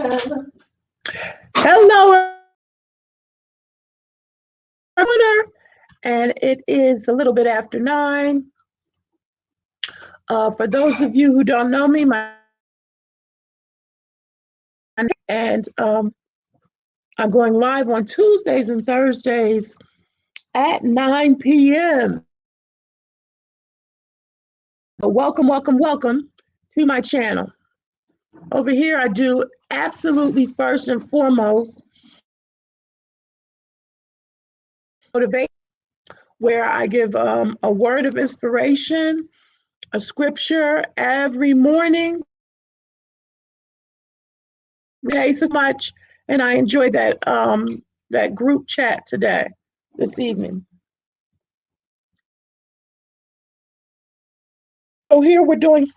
Hello, and it is a little bit after 9. For those of you who don't know me, and I'm going live on Tuesdays and Thursdays at 9 p.m. So welcome to my channel. Over here, I do absolutely first and foremost motivation, where I give a word of inspiration, a scripture every morning. Hey, so much, and I enjoyed that group chat this evening. So here we're doing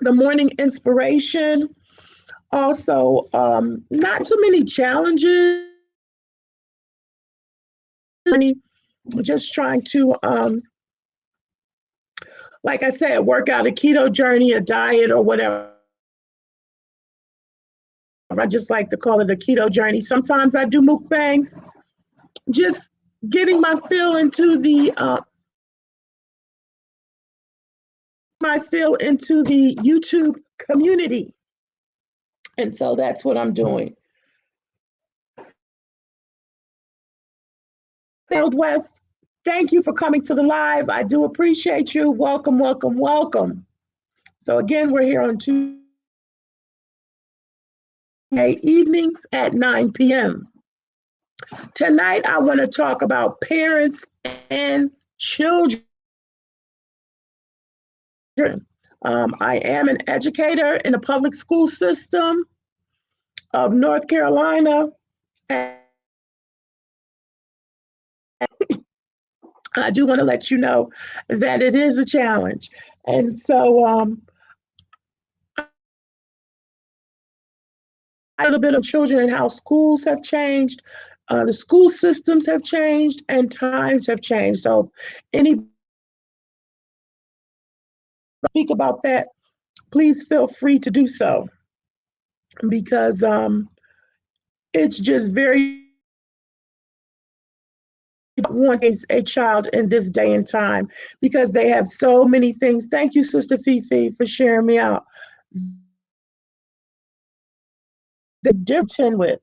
the morning inspiration. Also, not too many challenges. Just trying to, like I said, work out a keto journey, a diet, or whatever. I just like to call it a keto journey. Sometimes I do mukbangs, just getting my feel into the YouTube community. And so that's what I'm doing. Field West, thank you for coming to the live. I do appreciate you. Welcome. So again, we're here on Tuesday evenings at 9 p.m. Tonight, I want to talk about parents and children. I am an educator in the public school system of North Carolina. And I do want to let you know that it is a challenge. And so a little bit of children and how schools have changed, the school systems have changed, and times have changed. So if any speak about that, please feel free to do so, because it's just very want a child in this day and time, because they have so many things. Thank you, Sister Fifi, for sharing me out. The different with.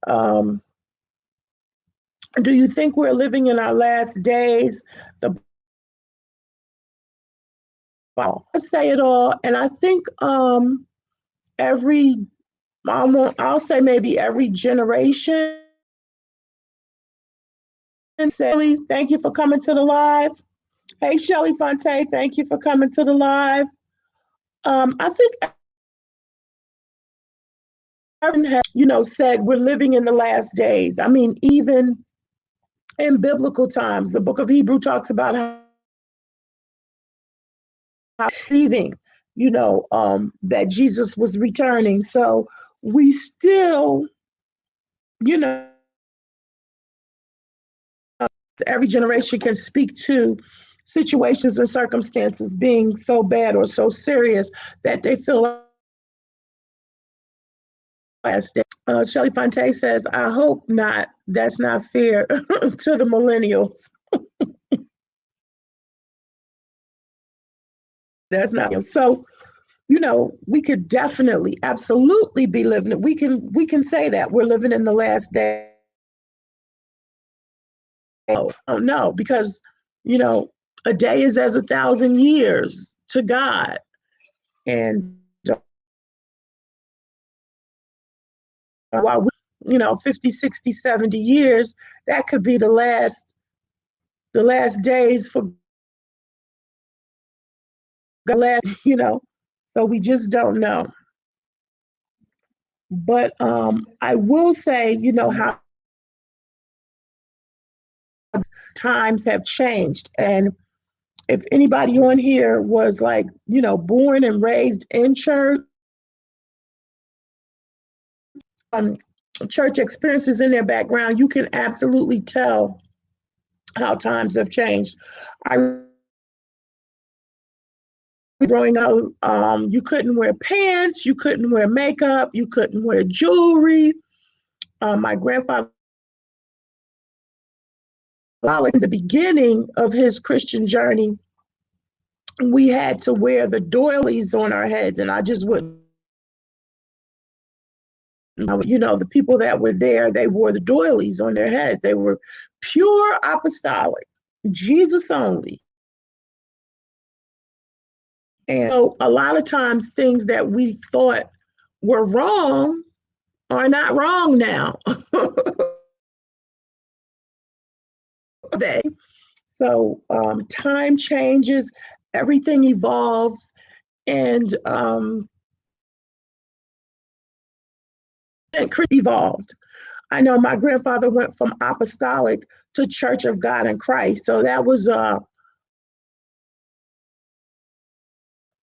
Do you think we're living in our last days? I say it all, and I think I'll say maybe every generation. Sally, thank you for coming to the live. Hey, Shelly Fonte, thank you for coming to the live. I think everyone has, said we're living in the last days. I mean, even in biblical times, the book of Hebrew talks about how believing, that Jesus was returning. So we still, you know, every generation can speak to situations and circumstances being so bad or so serious that they feel like Shelly Fonte says, I hope not. That's not fair to the millennials. That's not so. We could definitely, absolutely be living. We can say that we're living in the last day. Oh no, because a day is as 1,000 years to God, and while 50, 60, 70 years, that could be the last days for God, so we just don't know. But I will say, how times have changed. And if anybody on here was like, born and raised in church, church experiences in their background, you can absolutely tell how times have changed. I growing up, you couldn't wear pants, you couldn't wear makeup, you couldn't wear jewelry. My grandfather, in the beginning of his Christian journey, we had to wear the doilies on our heads, and I just wouldn't. The people that were there, they wore the doilies on their heads. They were pure apostolic, Jesus only. And so a lot of times things that we thought were wrong are not wrong now. So time changes, everything evolves, and evolved. I know my grandfather went from apostolic to Church of God in Christ. So that was a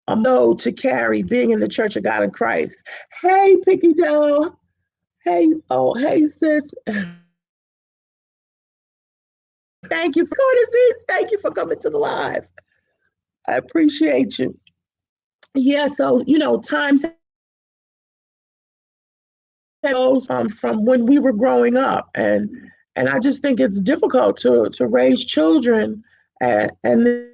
load to carry, being in the Church of God in Christ. Hey, Picky Doll. Hey, oh, hey, sis. Thank you for coming. Thank you for coming to the live. I appreciate you. Yeah, so times goes from when we were growing up, and I just think it's difficult to raise children, and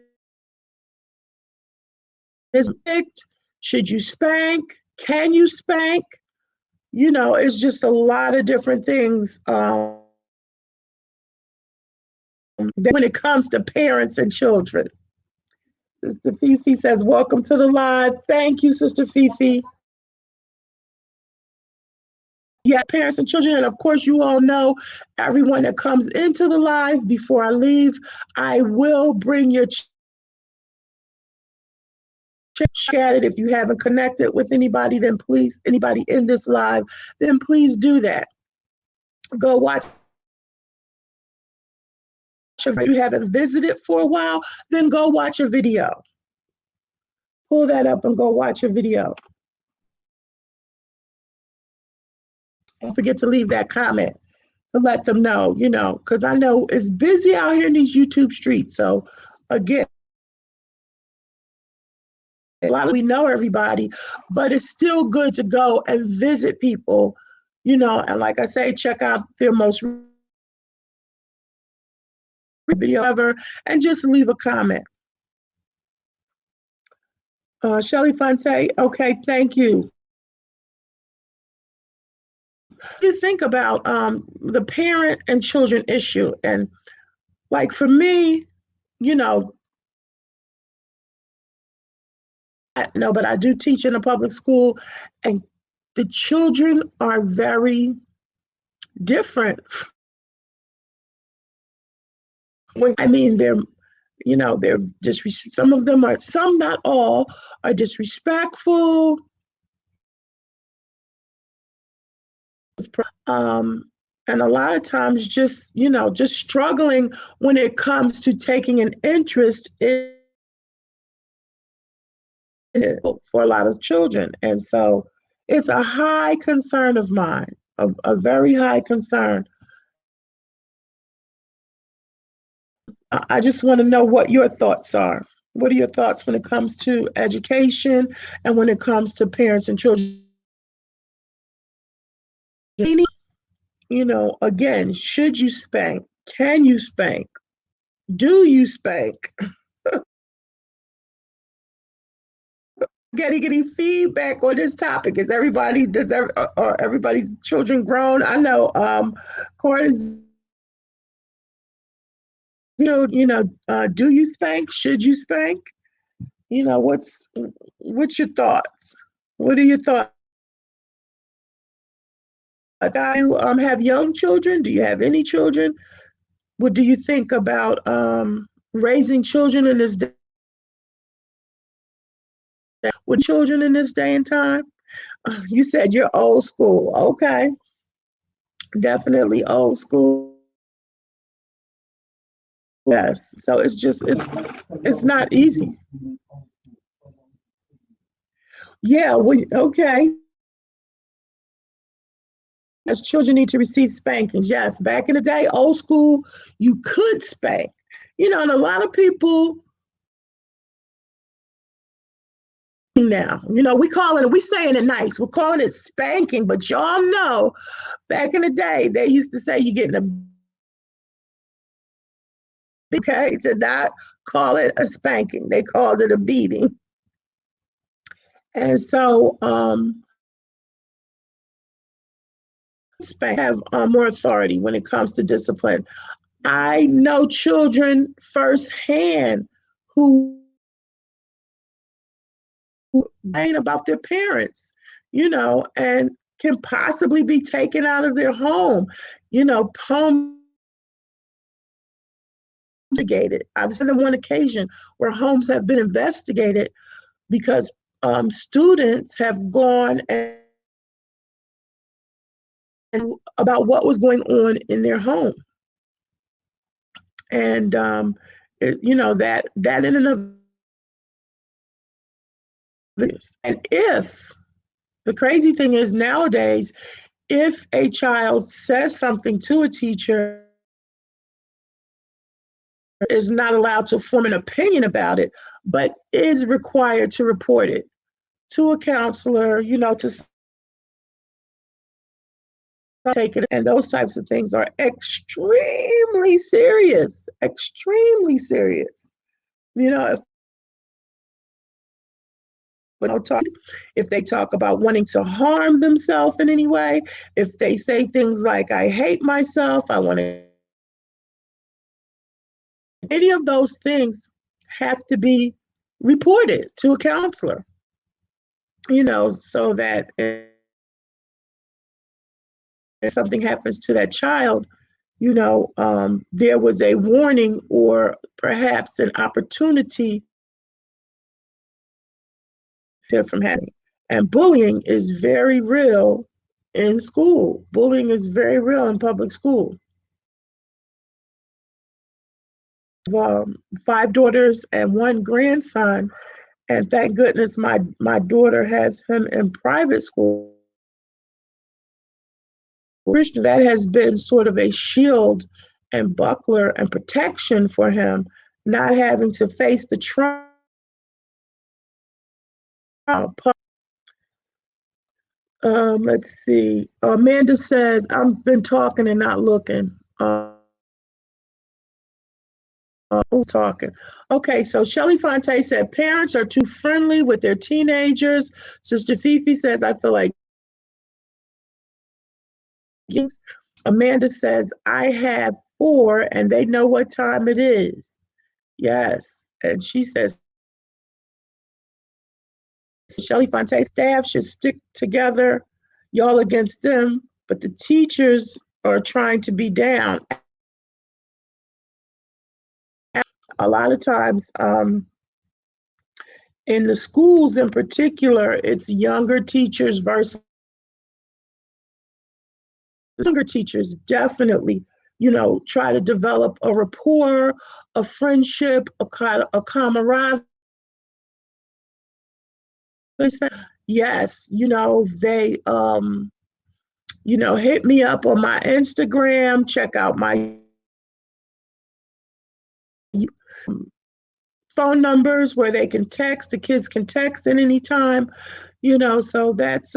is picked. Should you spank? Can you spank? It's just a lot of different things when it comes to parents and children. Sister Fifi says, welcome to the live. Thank you, Sister Fifi. Yeah, parents and children. And of course, you all know, everyone that comes into the live, before I leave, I will bring your chat it. If you haven't connected with anybody, then please, anybody in this live, then please do that. Go watch. If you haven't visited for a while, then go watch a video. Pull that up and go watch a video. Don't forget to leave that comment to let them know, because I know it's busy out here in these YouTube streets. So again, a lot of we know everybody, but it's still good to go and visit people, and like I say, check out their most video ever and just leave a comment. Shelly Fonte, okay, thank you. What do you think about the parent and children issue? And like for me, no, but I do teach in a public school, and the children are very different. They're just, some of them are, some, not all, are disrespectful. And a lot of times just struggling when it comes to taking an interest in it for a lot of children. And so it's a high concern of mine, a very high concern. I just want to know what your thoughts are. What are your thoughts when it comes to education and when it comes to parents and children? Again, should you spank? Can you spank? Do you spank? Getting any feedback on this topic? Is everybody, are everybody's children grown? I know Corey's, do you spank? Should you spank? What's your thoughts? What are your thoughts? Do you have young children? Do you have any children? What do you think about raising children in this day? With children in this day and time? You said you're old school. Okay. Definitely old school. Yes. So it's not easy. Yeah, okay. As children need to receive spankings. Yes, back in the day, old school, you could spank. And a lot of people now. We saying it nice. We're calling it spanking, but y'all know back in the day, they used to say you're getting a okay, to not call it a spanking. They called it a beating. And so have more authority when it comes to discipline. I know children firsthand who complain about their parents, and can possibly be taken out of their home, home investigated. I've seen on one occasion where homes have been investigated because students have gone and about what was going on in their home, and that in and of this. And if the crazy thing is nowadays, if a child says something to a teacher, is not allowed to form an opinion about it, but is required to report it to a counselor, to take it. And those types of things are extremely serious, extremely serious. If they talk about wanting to harm themselves in any way, if they say things like, I hate myself, I want to, any of those things have to be reported to a counselor, so that if something happens to that child, there was a warning or perhaps an opportunity from happening. And bullying is very real in school. Bullying is very real in public school. 5 daughters and 1 grandson, and thank goodness my daughter has him in private school. That has been sort of a shield and buckler and protection for him, not having to face the trauma. Let's see. Amanda says, I've been talking and not looking. Talking. Okay, so Shelly Fonte said, parents are too friendly with their teenagers. Sister Fifi says, I feel like. Amanda says, I have 4 and they know what time it is. Yes. And she says, Shelly Fonte, staff should stick together, y'all against them, but the teachers are trying to be down. A lot of times, in the schools in particular, it's younger teachers versus younger teachers definitely, try to develop a rapport, a friendship, a camaraderie. Yes, they hit me up on my Instagram, check out my phone numbers where they can text, the kids can text at any time, so that's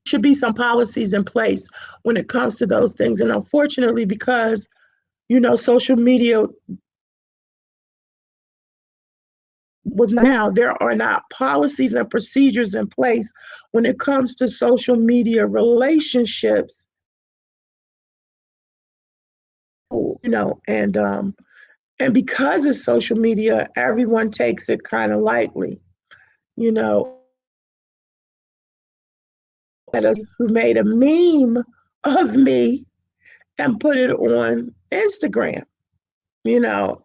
should be some policies in place when it comes to those things. And unfortunately, because social media was now, there are not policies and procedures in place when it comes to social media relationships, and because it's social media, everyone takes it kind of lightly, you know. Who made a meme of me and put it on Instagram, you know.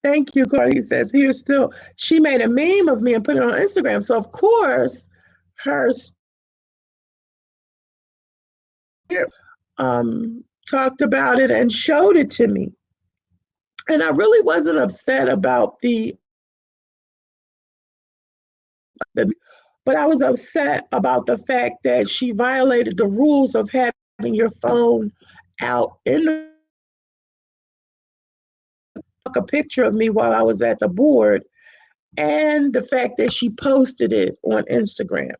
Thank you, Cardi says, here still. She made a meme of me and put it on Instagram. So, of course, her talked about it and showed it to me. And I really wasn't upset about but I was upset about the fact that she violated the rules of having your phone out in the took a picture of me while I was at the board, and the fact that she posted it on Instagram.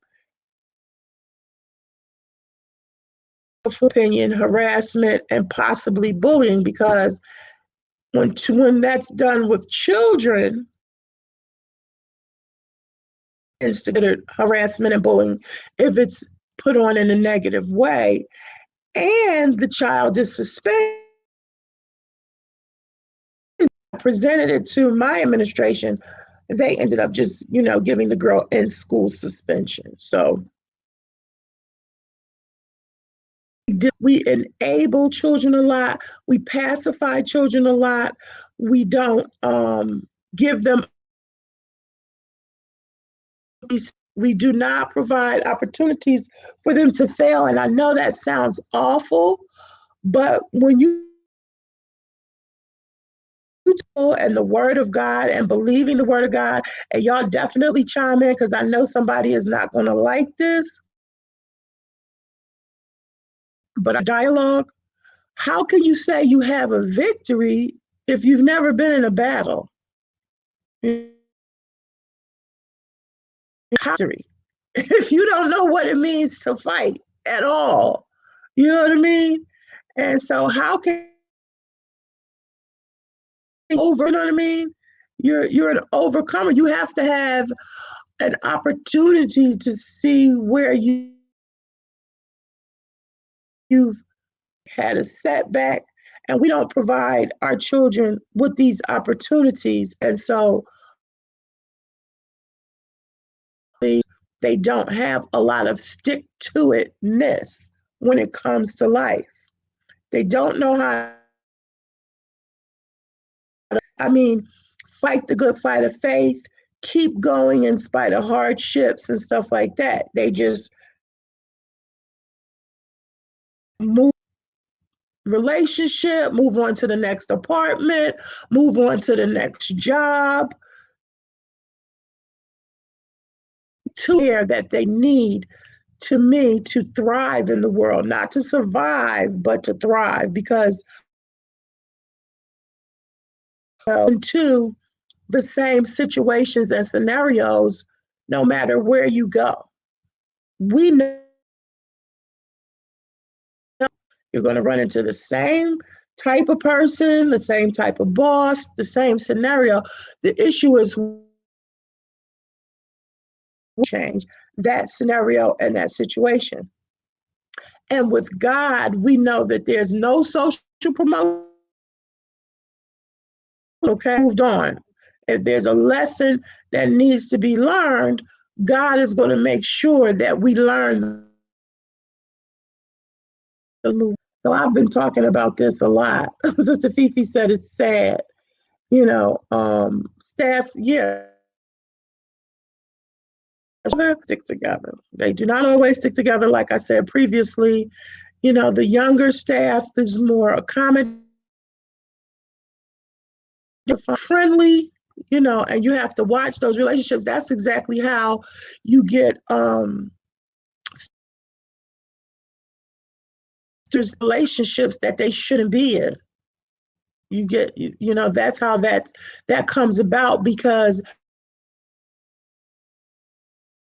Opinion, harassment, and possibly bullying, because when that's done with children, it's considered harassment and bullying if it's put on in a negative way, and the child is suspended. Presented it to my administration, they ended up just, giving the girl in school suspension. So we enable children a lot. We pacify children a lot. We don't give them. We do not provide opportunities for them to fail. And I know that sounds awful, but when you and the word of God and believing the word of God, and y'all definitely chime in because I know somebody is not going to like this, but a dialogue, how can you say you have a victory if you've never been in a battle? Victory. If you don't know what it means to fight at all, you know what I mean? And so how can over, you know what I mean? You're an overcomer. You have to have an opportunity to see where you've had a setback, and we don't provide our children with these opportunities. And so they don't have a lot of stick to itness when it comes to life. They don't know how, I mean, fight the good fight of faith, keep going in spite of hardships and stuff like that. They just move relationship, move on to the next apartment, move on to the next job, to care that they need to me to thrive in the world, not to survive, but to thrive. Because into the same situations and scenarios, no matter where you go, we know you're going to run into the same type of person, the same type of boss, the same scenario. The issue is change that scenario and that situation. And with God, we know that there's no social promotion. Okay, moved on. If there's a lesson that needs to be learned, God is going to make sure that we learn the move. So I've been talking about this a lot. Sister Fifi said it's sad, staff, yeah, stick together. They do not always stick together. Like I said previously, the younger staff is more accommodating, friendly, and you have to watch those relationships. That's exactly how you get there's relationships that they shouldn't be in. You get, that's how that comes about, because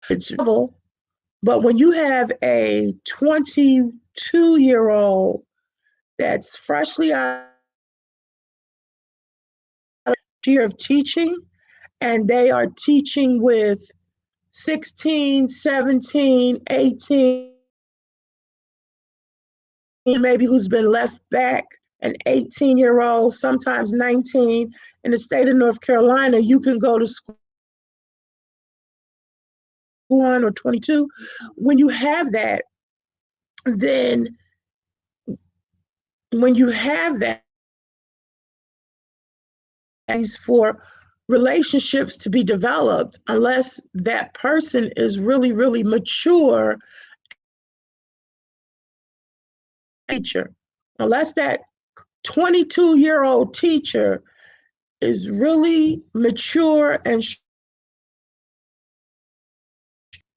it's level. But when you have a 22-year-old that's freshly out of year of teaching, and they are teaching with 16, 17, 18, maybe who's been left back, an 18-year-old, sometimes 19, in the state of North Carolina, you can go to school or 22. When you have that, then when you have that, is for relationships to be developed, unless that person is really, really mature teacher, unless that 22-year-old teacher is really mature and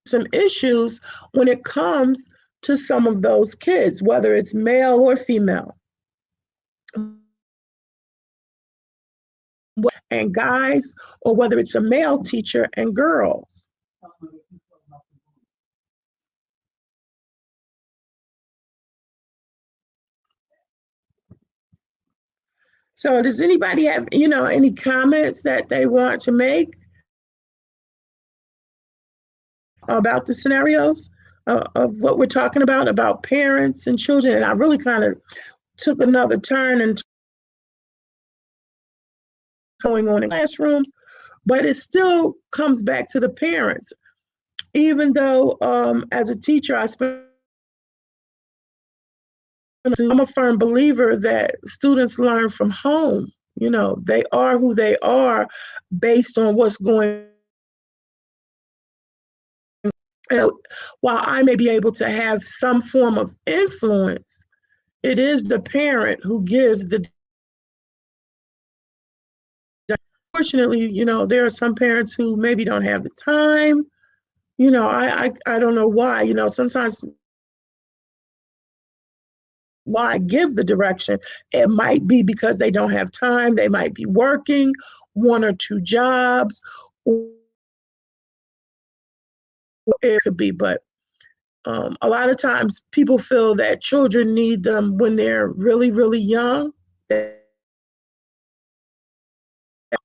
some issues when it comes to some of those kids, whether it's male or female. and guys, or whether it's a male teacher and girls. So does anybody have, any comments that they want to make about the scenarios of what we're talking about parents and children? And I really kind of took another turn and going on in classrooms, but it still comes back to the parents. Even though as a teacher, I'm a firm believer that students learn from home. They are who they are based on what's going on. While I may be able to have some form of influence, it is the parent who gives the. Fortunately, there are some parents who maybe don't have the time. I don't know why. Sometimes why I give the direction. It might be because they don't have time. They might be working one or two jobs. It could be, but a lot of times people feel that children need them when they're really, really young,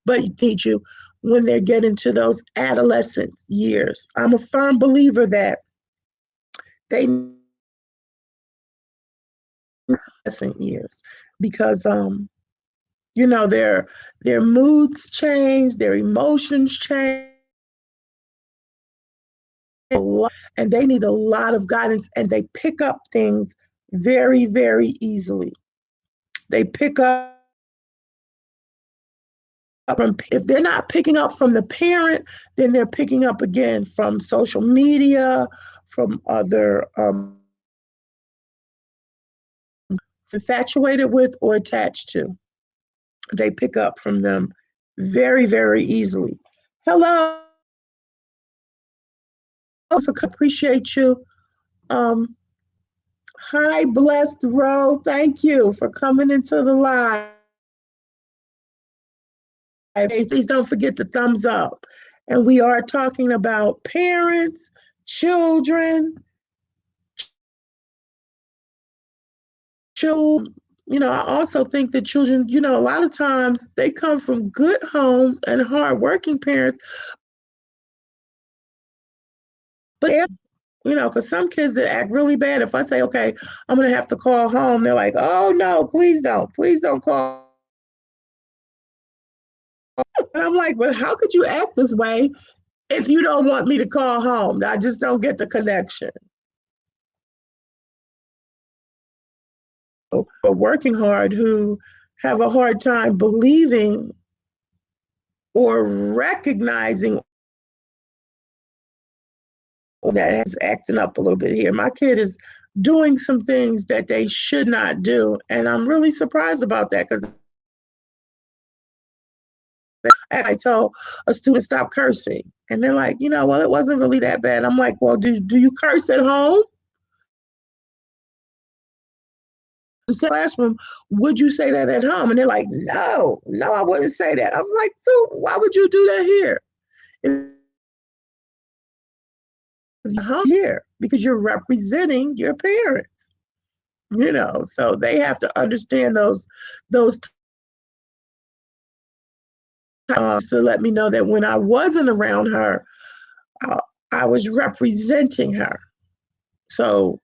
but you need you when they get into those adolescent years. I'm a firm believer that they adolescent years because their moods change, their emotions change, and they need a lot of guidance, and they pick up things very, very easily. They pick up from, if they're not picking up from the parent, then they're picking up again from social media, from other infatuated with or attached to. They pick up from them very, very easily. Hello, appreciate you. Um, Hi, Blessed Row. Thank you for coming into the live. Hey, please don't forget the thumbs up. And we are talking about parents, children, children. I also think that children, a lot of times they come from good homes and hardworking parents, but because some kids that act really bad, if I say, okay, I'm going to have to call home, they're like, oh no, please don't call. And I'm like, but how could you act this way if you don't want me to call home? I just don't get the connection. But working hard who have a hard time believing or recognizing that has acting up a little bit here. My kid is doing some things that they should not do. And I'm really surprised about that because I told a student stop cursing. And they're like, well, it wasn't really that bad. I'm like, well, do you curse at home? The classroom, would you say that at home? And they're like, no, I wouldn't say that. I'm like, so why would you do that here? Here, because you're representing your parents, so they have to understand those to let me know that when I wasn't around her, I was representing her. So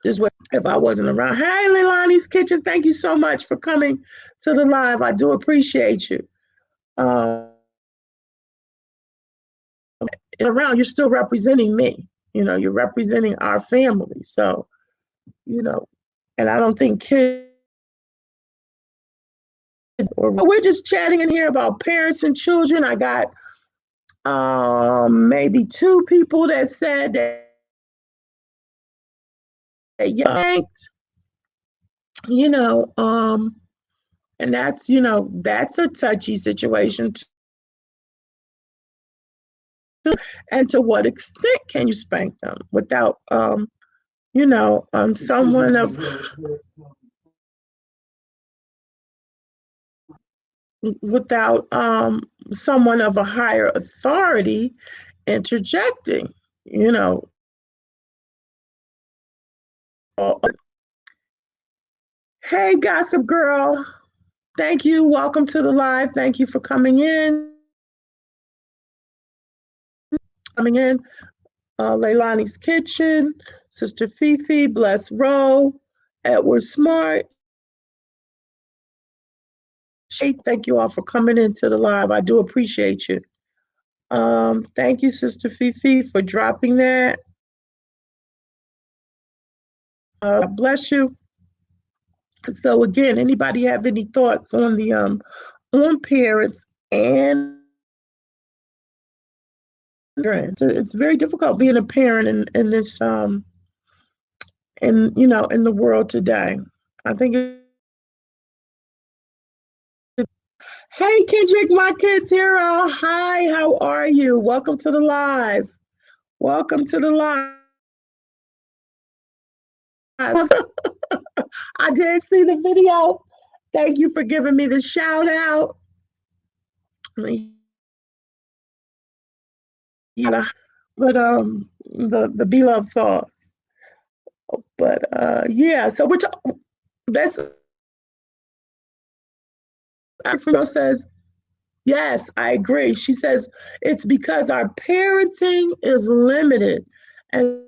this way, if I wasn't around. Hey, Leilani's Kitchen, thank you so much for coming to the live. I do appreciate you. Around, you're still representing me. You're representing our family. So, and I don't think kids, or we're just chatting in here about parents and children. I got maybe two people that said that yanked, and that's a touchy situation too. And to what extent can you spank them without someone of without someone of a higher authority interjecting, you know. Hey, Gossip Girl. Thank you. Welcome to the live. Thank you for coming in. Leilani's Kitchen, Sister Fifi, Bless Rowe, Edward Smart. Thank you all for coming into the live. I do appreciate you. Thank you, Sister Fifi, for dropping that. Bless you. So again, anybody have any thoughts on the on parents and it's very difficult being a parent in this in in the world today. I think hey Kendrick, my kids hero. Hi, how are you? Welcome to the live. Welcome to the live. I did see the video. Thank you for giving me the shout out. Yeah, but the beloved sauce. But yeah, so which that's Afro says, yes, I agree. She says it's because our parenting is limited. And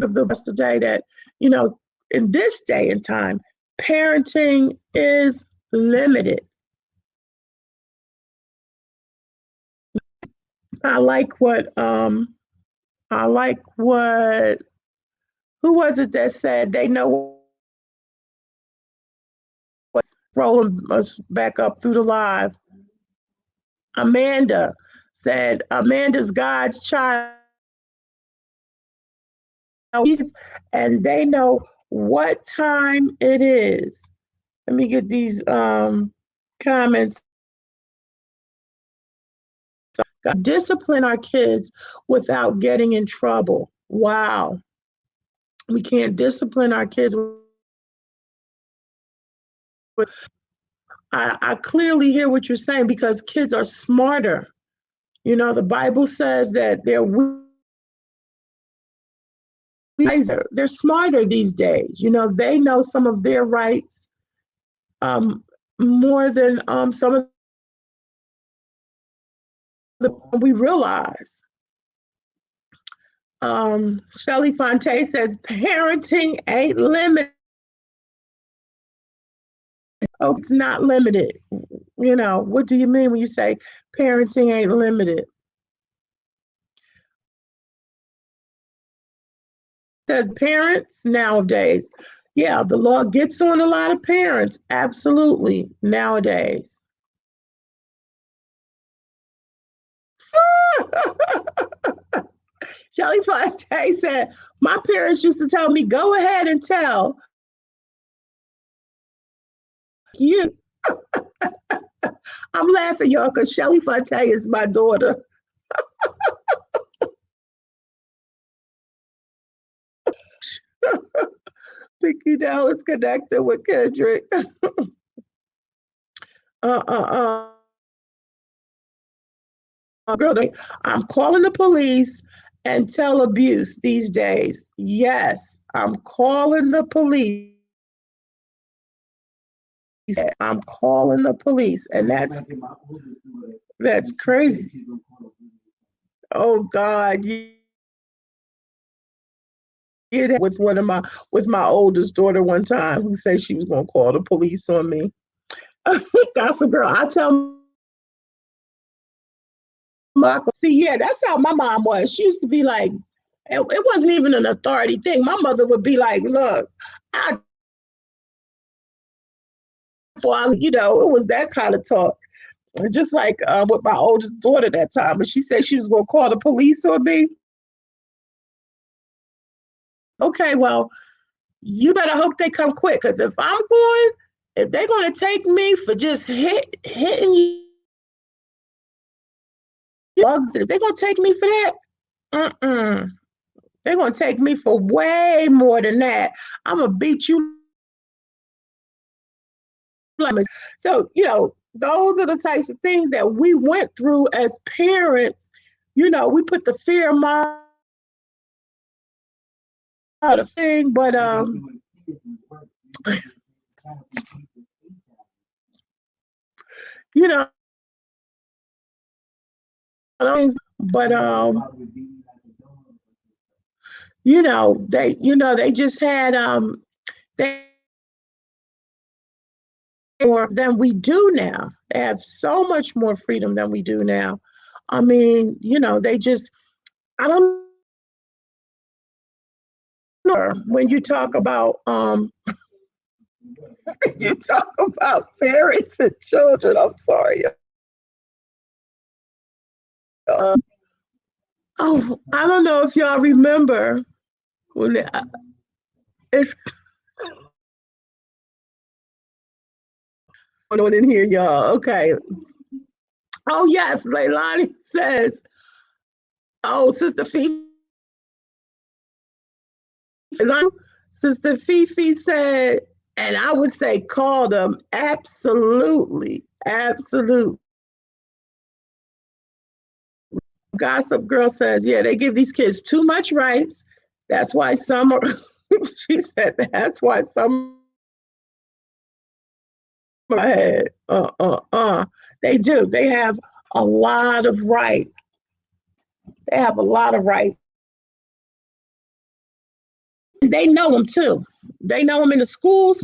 of the rest of the day that, in this day and time, parenting is limited. I like what who was it that said they know what's rolling us back up through the live. Amanda said Amanda's God's child and they know what time it is. Let me get these comments. Discipline our kids without getting in trouble. Wow. We can't discipline our kids. I clearly hear what you're saying because kids are smarter. The Bible says that they're wiser. They're smarter these days. They know some of their rights more than some of we realize. Shelly Fonte says parenting ain't limited. Oh, it's not limited. What do you mean when you say parenting ain't limited? Says parents nowadays. Yeah, the law gets on a lot of parents. Absolutely, nowadays. Shelly Fonte said, my parents used to tell me, go ahead and tell you. I'm laughing, y'all, because Shelly Fonte is my daughter. Vicky Dallas connected with Kendrick. Girl, I'm calling the police and tell abuse these days. Yes, I'm calling the police. I'm calling the police, and that's crazy. Oh God, yeah, with with my oldest daughter one time who said she was gonna call the police on me. Gossip Girl, I tell Michael, see, yeah, that's how my mom was. She used to be like, it wasn't even an authority thing. My mother would be like, look, it was that kind of talk. Just like with my oldest daughter that time, but she said she was going to call the police on me. Okay, well, you better hope they come quick, because if they're going to take me for just hitting you, if they're going to take me for that, they're going to take me for way more than that. I'm going to beat you So, those are the types of things that we went through as parents. We put the fear mind out of thing, but you know, but they just had they more than we do now. They have so much more freedom than we do now. I mean, they just I don't know when you talk about you talk about parents and children. I'm sorry. Uh, oh, I don't know if y'all remember when it's going on in here, y'all. Okay. Oh yes, Leilani says, "Oh, Sister Fifi, Sister Fifi said," and I would say, call them absolutely, absolute. Gossip Girl says, "Yeah, they give these kids too much rights. That's why some are." She said, "That's why some are ahead." They do. They have a lot of rights. They have a lot of rights. They know them too. They know them in the schools.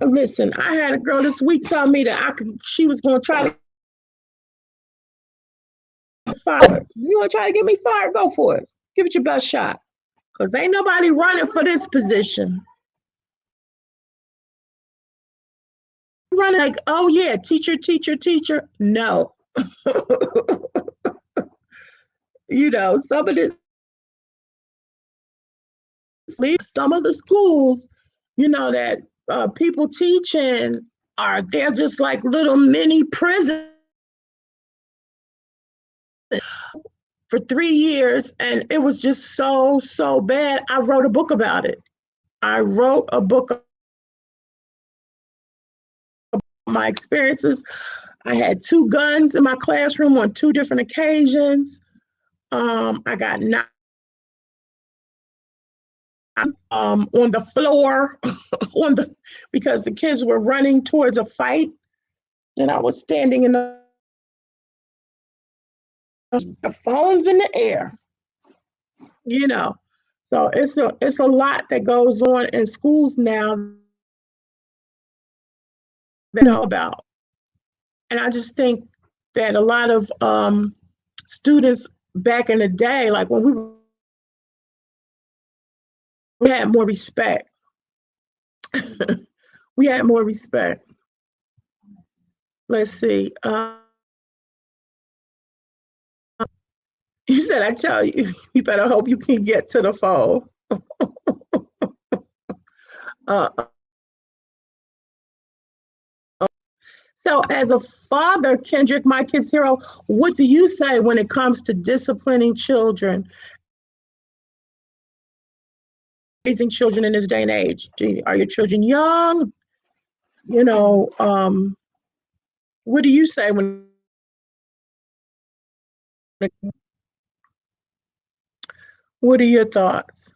Listen. I had a girl this week tell me that she was going to try to get fired. You want to try to get me fired? Go for it. Give it your best shot. Because ain't nobody running for this position. Running like, oh yeah, teacher, teacher, teacher. No. Some of this, some of the schools, that people teach in they're just like little mini prisons for 3 years, and it was just so bad. I wrote a book about it. I wrote a book about my experiences. I had 2 guns in my classroom on 2 different occasions. I got knocked on the floor because the kids were running towards a fight, and I was standing in the phones in the air. You know, so it's a lot that goes on in schools now that I know about, and I just think that a lot of students back in the day, like when we had more respect. We had more respect. Let's see. You said, I tell you, you better hope you can get to the phone. Uh, so, as a father, Kendrick, my kid's hero, what do you say when it comes to disciplining children, raising children in this day and age? Are your children young? You know, what do you say when? What are your thoughts?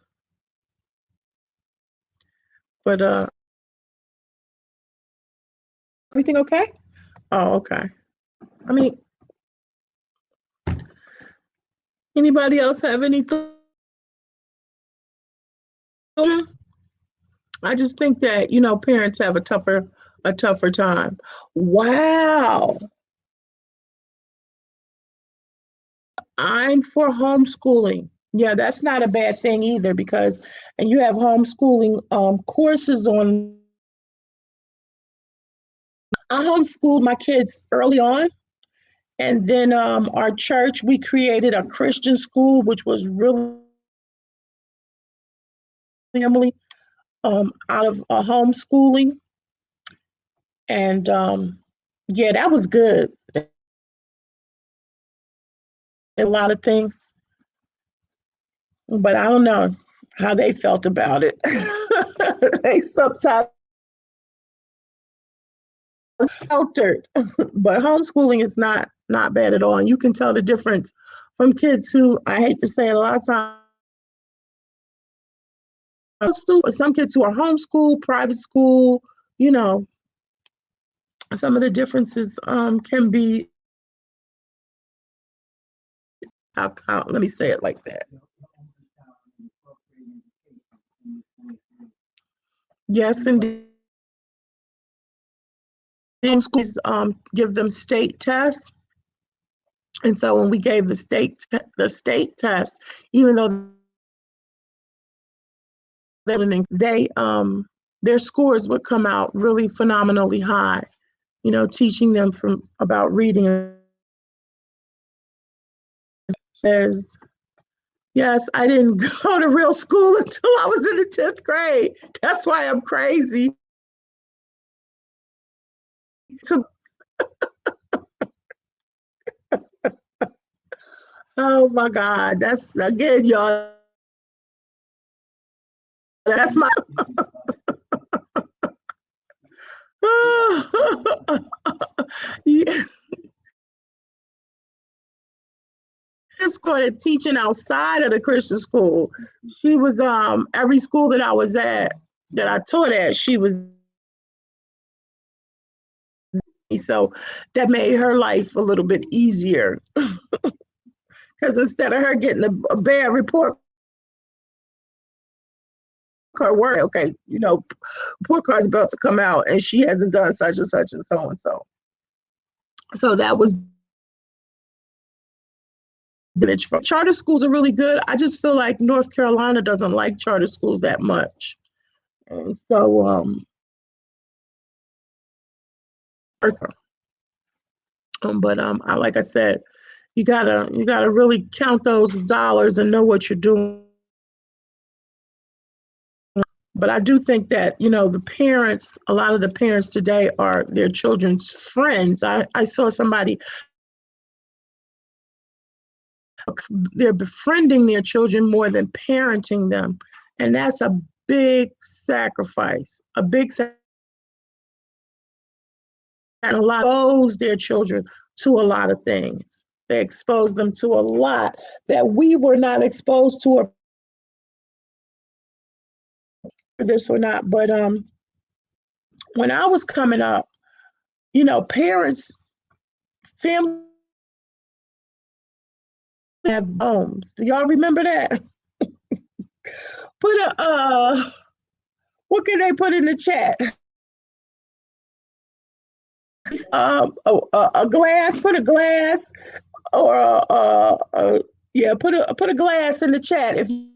But everything okay? Oh, okay. I mean, anybody else have any thoughts? I just think that parents have a tougher time. Wow, I'm for homeschooling. Yeah, that's not a bad thing either because, and you have homeschooling courses on. I homeschooled my kids early on, and then our church we created a Christian school, which was really family out of homeschooling, and yeah, that was good. A lot of things, but I don't know how they felt about it. They sometimes sheltered, but homeschooling is not bad at all. And you can tell the difference from kids who, I hate to say it, a lot of times, some kids who are homeschooled, private school, you know, some of the differences can be, let me say it like that. Yes, indeed. Schools give them state tests, and so when we gave the state test, even though they their scores would come out really phenomenally high. You know, teaching them from about reading. Says, yes, I didn't go to real school until I was in the 10th grade. That's why I'm crazy. So, oh my God, that's again, y'all. That's my. Yeah. Started teaching outside of the Christian school. She was every school that I was at, that I taught at, she was, so that made her life a little bit easier. Because instead of her getting a bad report card, work, okay, you know, report card's about to come out and she hasn't done such and such and so and so. So that was, charter schools are really good. I just feel like North Carolina doesn't like charter schools that much. And so but like I said, you gotta really count those dollars and know what you're doing. But I do think that, you know, the parents, a lot of the parents today are their children's friends. I saw somebody, they're befriending their children more than parenting them. And that's a big sacrifice, a big sacrifice. And a lot expose their children to a lot of things. They expose them to a lot that we were not exposed to, or this or not. But when I was coming up, you know, parents, family have homes. Do y'all remember that? Put what can they put in the chat? A glass. Put a glass, or yeah, put a glass in the chat if you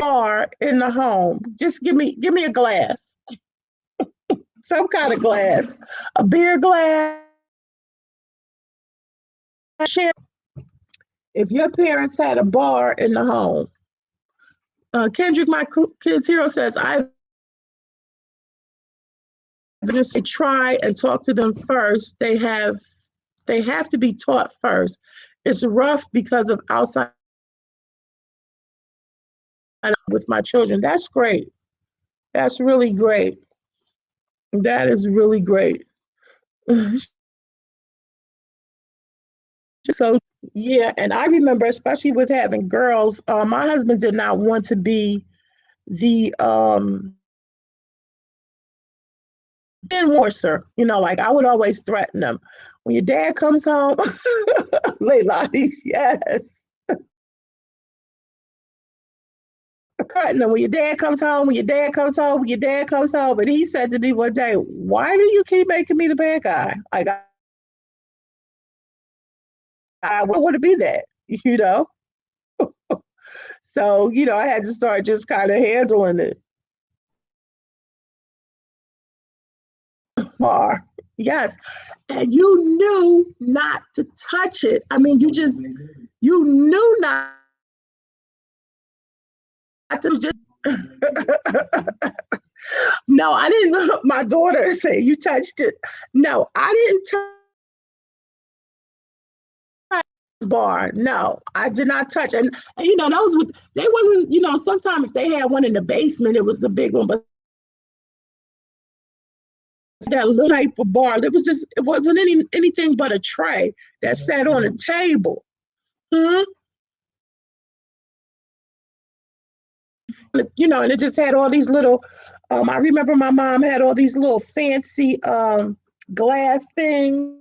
are in the home. Just give me a glass, some kind of glass, a beer glass. If your parents had a bar in the home, Kendrick, my kids hero says, I just say try and talk to them first. They have to be taught first. It's rough because of outside with my children. That's great. That's really great. That is really great. So yeah, and I remember, especially with having girls, my husband did not want to be the enforcer. You know, like I would always threaten them. When your dad comes home, Leilani, yes. Threaten them. When your dad comes home, when your dad comes home, when your dad comes home. And he said to me one day, why do you keep making me the bad guy? Like I want to be that, you know? So, you know, I had to start just kind of handling it. Bar. Yes. And you knew not to touch it. I mean, you knew not to just. No, I didn't. My daughter say, you touched it. No, I didn't touch bar. No, I did not touch. And you know, those with, they wasn't, you know, sometimes if they had one in the basement, it was a big one, but that little type of bar. It wasn't anything but a tray that sat on a table. Hmm. And it just had all these little. I remember my mom had all these little fancy glass things.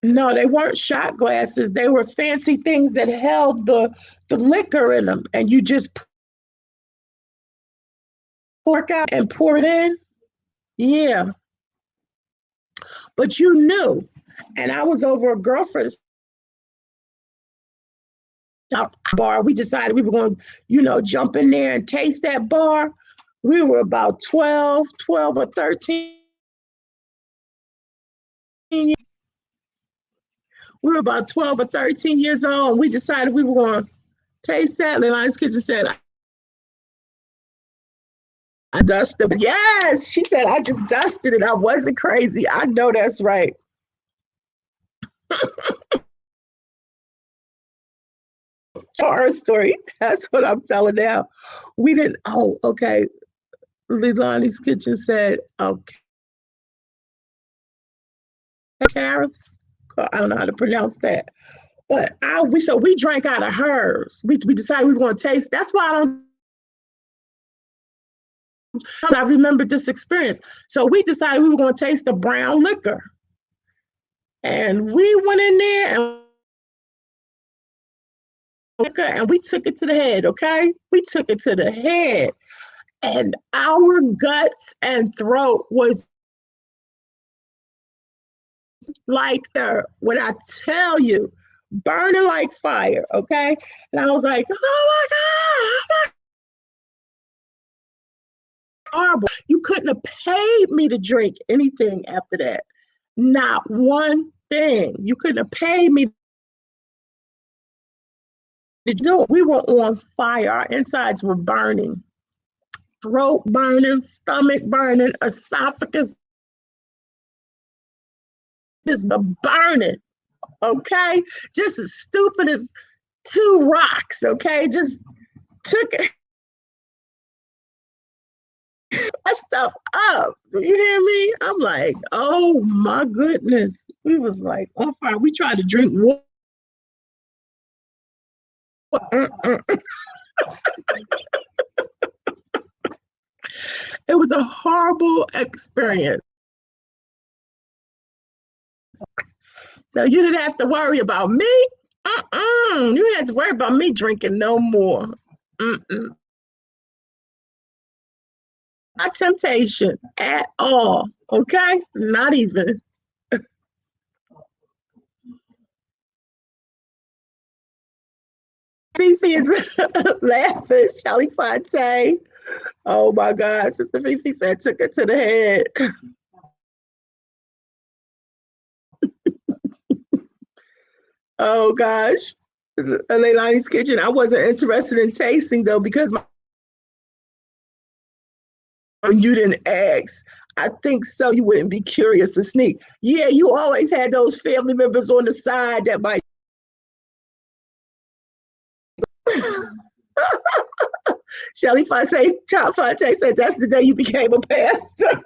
No, they weren't shot glasses. They were fancy things that held the liquor in them, and you just pour out and pour it in. Yeah, but you knew. And I was over a girlfriend's bar. We decided we were going to, jump in there and taste that bar. We were about 12 or 13. We were about 12 or 13 years old. And we decided we were going to taste that. Leilani's Kitchen said, I dusted. Yes, she said, I just dusted it. I wasn't crazy. I know that's right. Horror story. That's what I'm telling now. We didn't. Oh, okay. Leilani's Kitchen said, okay. Carrots. I don't know how to pronounce that. But we drank out of hers. We decided we were going to taste. That's why I remember this experience. So we decided we were going to taste the brown liquor. And we went in there and we took it to the head, okay? We took it to the head. And our guts and throat was like when I tell you, burning like fire, okay? And I was like, oh my God, horrible. You couldn't have paid me to drink anything after that. Not one thing. You couldn't have paid me to do it. We were on fire. Our insides were burning. Throat burning, stomach burning, esophagus is burning. Okay? Just as stupid as two rocks, okay? Just took it. That stuff up. Do you hear me? I'm like, oh my goodness. We was like on fire. We tried to drink water. It was a horrible experience. So you didn't have to worry about me. You didn't have to worry about me drinking no more. Not temptation at all. Okay? Not even. Fifi is laughing. Shelly Fontaine. Oh my God. Sister Fifi said took it to the head. Oh gosh. Leilani's Kitchen. I wasn't interested in tasting though because you didn't ask. I think so. You wouldn't be curious to sneak. Yeah, you always had those family members on the side that might. Shelly Fontaine said that's the day you became a pastor.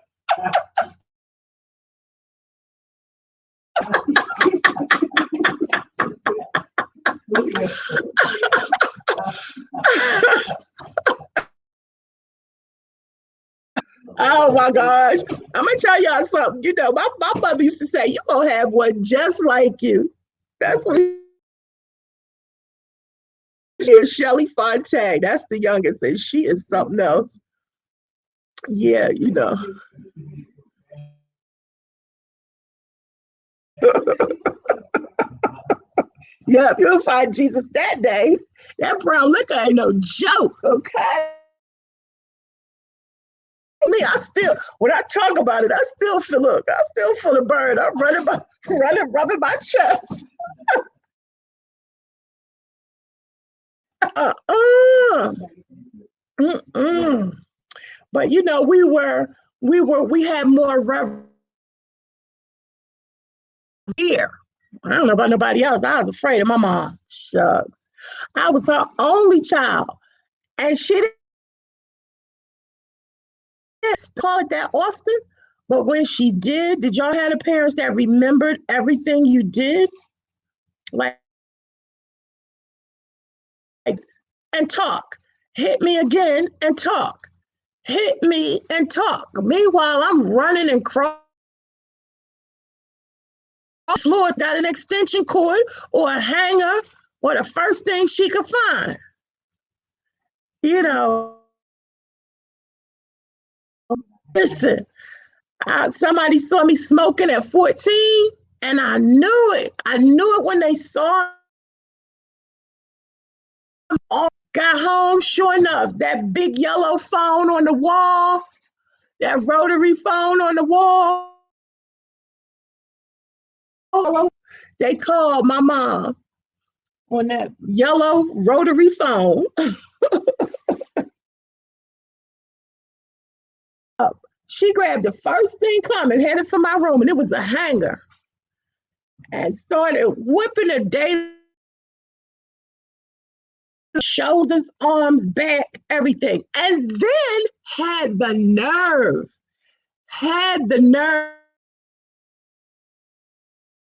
Oh my gosh. I'm gonna tell y'all something. My mother used to say, you're gonna have one just like you. That's what she is, Shelly Fontaine. That's the youngest, and she is something else. Yeah, Yeah, you'll find Jesus that day. That brown liquor ain't no joke, okay? Me, when I talk about it, I still feel the burn. I'm rubbing my chest. uh-uh. Mm-mm. But we had more reverence here. I don't know about nobody else. I was afraid of my mom. Shucks. I was her only child. And she call it that often, but when she did y'all have the parents that remembered everything you did? Like, and talk. Hit me again and talk. Hit me and talk. Meanwhile, I'm running and crawling. Floor got an extension cord or a hanger or the first thing she could find. You know, listen, somebody saw me smoking at 14 and I knew it. I knew it when they saw me. Got home, sure enough, that big yellow phone on the wall, that rotary phone on the wall. They called my mom on that yellow rotary phone. She grabbed the first thing coming, headed for my room, and it was a hanger, and started whipping the day, shoulders, arms, back, everything. And then had the nerve.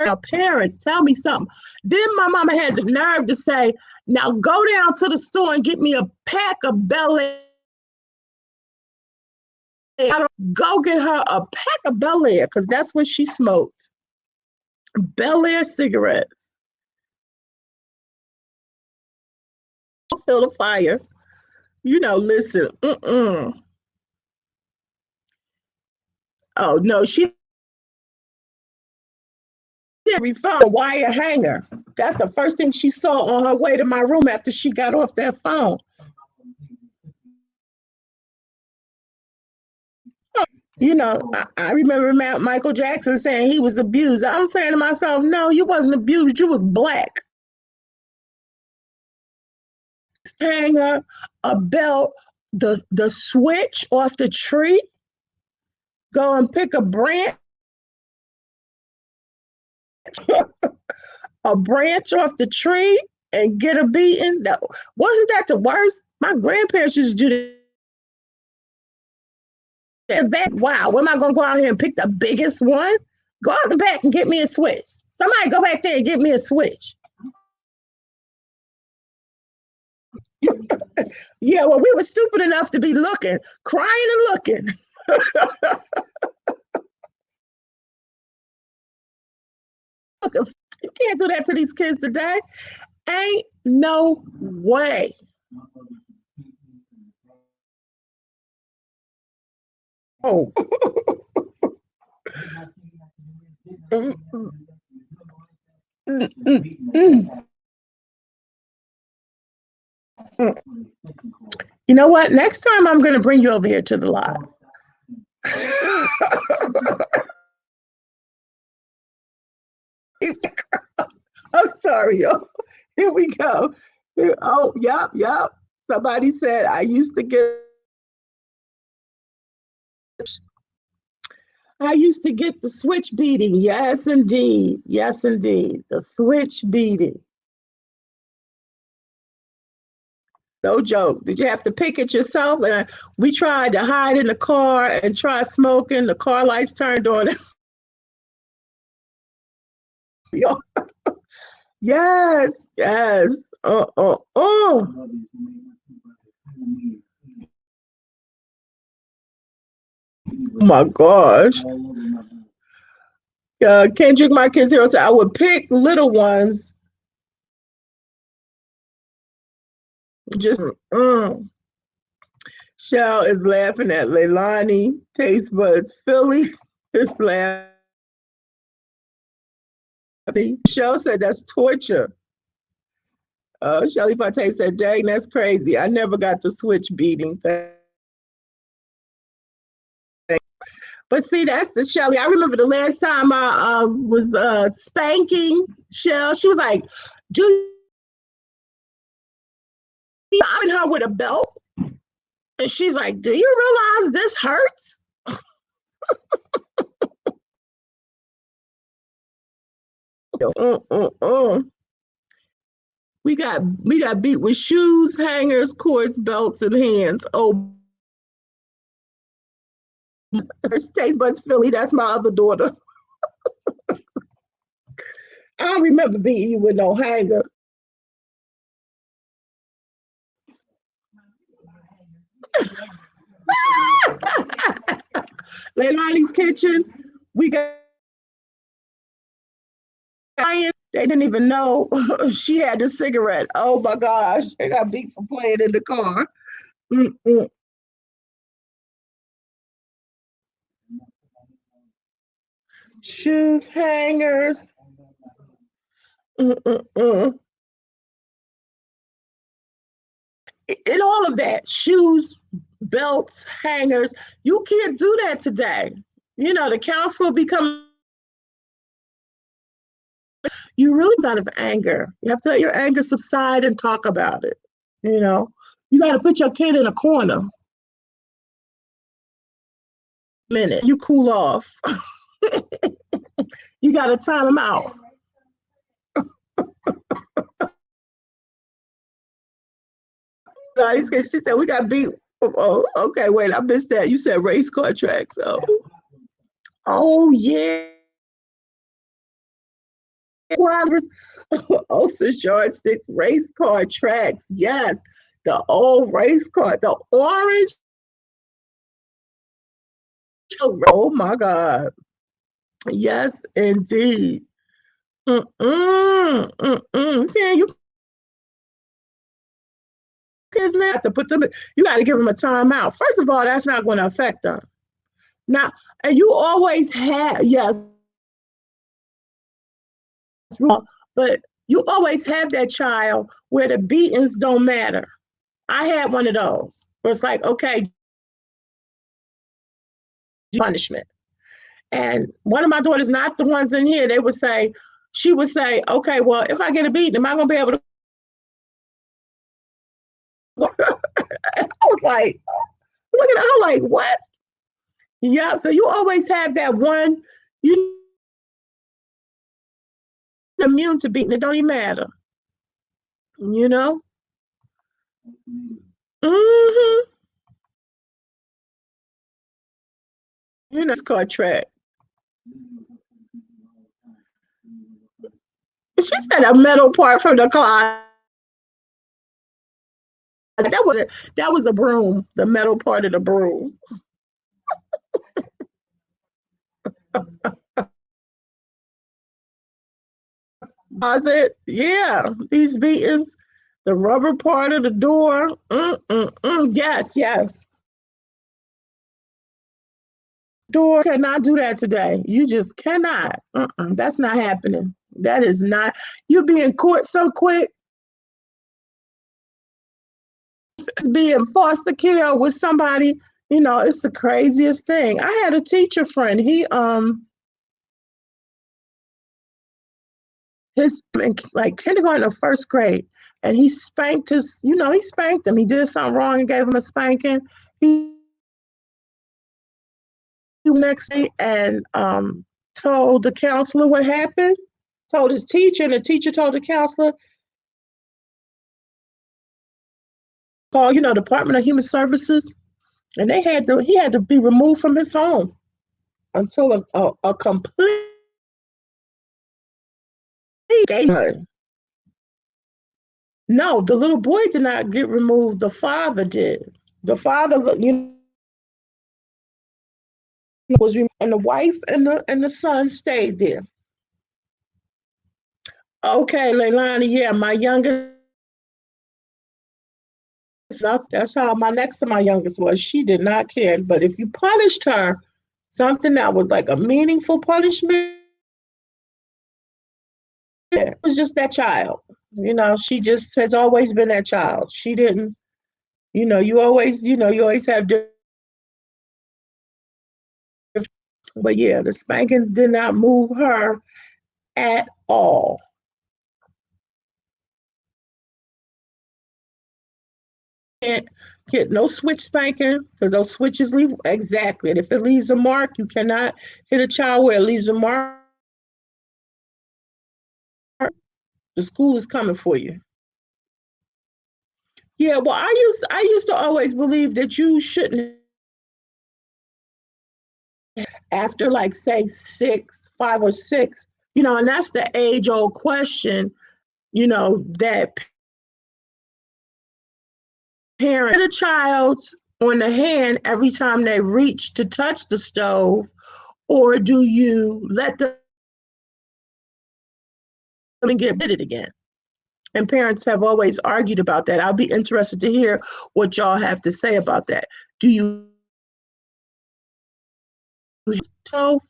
Our parents tell me something. Then my mama had the nerve to say, now go down to the store and get me a pack of Bel Air. Go get her a pack of Bel Air because that's what she smoked. Bel Air cigarettes. Feel the fire. Listen. Oh no, she found a wire hanger. That's the first thing she saw on her way to my room after she got off that phone. I remember Michael Jackson saying he was abused. I'm saying to myself, no, you wasn't abused. You was black. Hanger, a belt, the switch off the tree. Go and pick a branch, a branch off the tree, and get a beating. Wasn't that the worst? My grandparents used to do that. Back, wow, when am I gonna go out here and pick the biggest one? Go out the back and get me a switch. Somebody go back there and get me a switch. Yeah, well, we were stupid enough to be looking, crying and looking. You can't do that to these kids today. Ain't no way. Oh. Mm, mm, mm, mm, mm. You know what? Next time I'm going to bring you over here to the live. I'm sorry, yo. Here we go. Oh, yep. Somebody said I used to get. I used to get the switch beating. Yes, indeed. Yes, indeed. The switch beating. No joke. Did you have to pick it yourself? And we tried to hide in the car and try smoking. The car lights turned on. Yes. Oh. Oh my gosh. Kendrick, my kids here said I would pick little ones. Just Shell is laughing at Leilani. Taste buds. Philly is laughing. Shell said that's torture. Shelly Fate said, dang, that's crazy. I never got the switch beating thing. But see, that's the Shelly. I remember the last time I was spanking Shell. She was like, do you in her with a belt? And she's like, do you realize this hurts? We got beat with shoes, hangers, cords, belts, and hands. Oh, Taste buds Philly, that's my other daughter. I don't remember beating you with no hanger. Leilani's kitchen, we got they didn't even know she had the cigarette. Oh my gosh, they got beat for playing in the car. Mm-mm. Shoes, hangers, mm-mm-mm. And all of that, shoes, belts, hangers. You can't do that today. You know, the council become, you really out of anger. You have to let your anger subside and talk about it. You know, you got to put your kid in a corner. Minute, you cool off. You got to time them out. She said, we got beat. Oh, okay, wait, I missed that. You said race car tracks. Oh yeah. Also short sticks, race car tracks. Yes, the old race car, the orange. Oh my God. Yes, indeed. Mm-mm, mm-mm. Yeah, you kids now have to put them. You got to give them a timeout. First of all, that's not going to affect them. Now, and you always have, yes, but you always have that child where the beatings don't matter. I had one of those where it's like, okay, punishment. And one of my daughters, not the ones in here, they would say, she would say, okay, well, if I get a beating, am I going to be able to? I was like, looking at her like, what? Yeah. So you always have that one, you immune to beating. It don't even matter, you know? Mm-hmm. You know, it's called track. She said a metal part from the car. That was a broom, the metal part of the broom. Was it? Yeah, these beatings, the rubber part of the door. Yes, yes. Door cannot do that today. You just cannot. That's not happening. That is not. You'll be in court so quick. Being foster care with somebody, you know, it's the craziest thing. I had a teacher friend. He his in like kindergarten or first grade, and he spanked his. You know, he spanked him. He did something wrong and gave him a spanking. He next day and told the counselor what happened. Told his teacher, and the teacher told the counselor. Called, you know, Department of Human Services, and he had to be removed from his home until a complete game. No, the little boy did not get removed. The father did. The father, you know, was removed, and the wife and the son stayed there. Okay, Leilani, yeah, my youngest. That's how my next to my youngest was. She did not care, but if you punished her, something that was like a meaningful punishment, it was just that child. You know, she just has always been that child. She didn't, you always have different. But yeah, the spanking did not move her at all. Can't get no switch spanking because those switches leave exactly. And if it leaves a mark, you cannot hit a child where it leaves a mark. The school is coming for you. Yeah, well, I used to always believe that you shouldn't after like say 5 or 6, you know, and that's the age old question, you know, that parent hit a child on the hand every time they reach to touch the stove, or do you let them get bit it again? And parents have always argued about that. I'll be interested to hear what y'all have to say about that. Do you stove,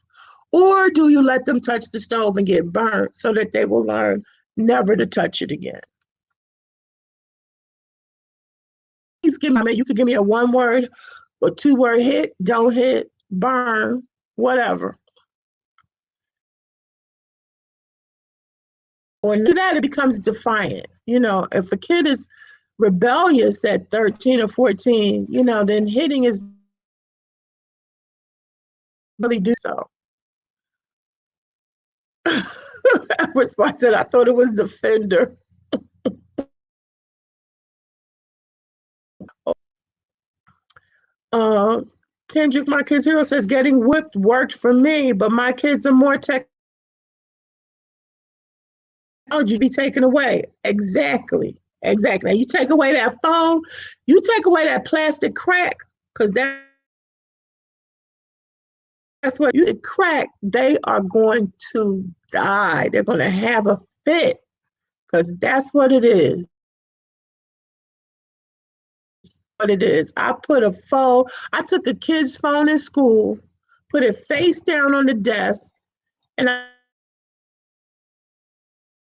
or do you let them touch the stove and get burned so that they will learn never to touch it again? Please give me, you could give me a 1-word or 2-word hit, don't hit, burn, whatever. Or that it becomes defiant. You know, if a kid is rebellious at 13 or 14, you know, then hitting is really do so. Response said, I thought it was defender. Kendrick, my kid's hero, says getting whipped worked for me, but my kids are more technology be taken away. Exactly. Exactly. Now you take away that phone, you take away that plastic crack, because that's what you crack, they are going to die. They're going to have a fit, because that's what it is. What it is. I took a kid's phone in school, put it face down on the desk, and at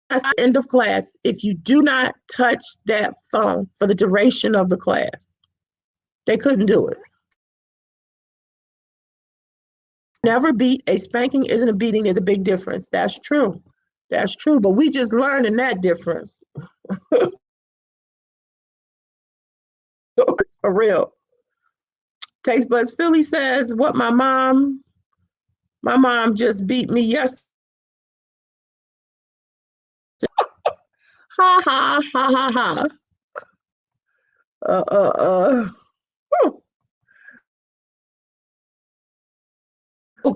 the end of class, if you do not touch that phone for the duration of the class, they couldn't do it. Never beat. A spanking isn't a beating. There's a big difference. That's true. That's true. But we just learning that difference. For real. Taste Buds Philly says, what my mom just beat me yesterday. Ha ha ha ha ha.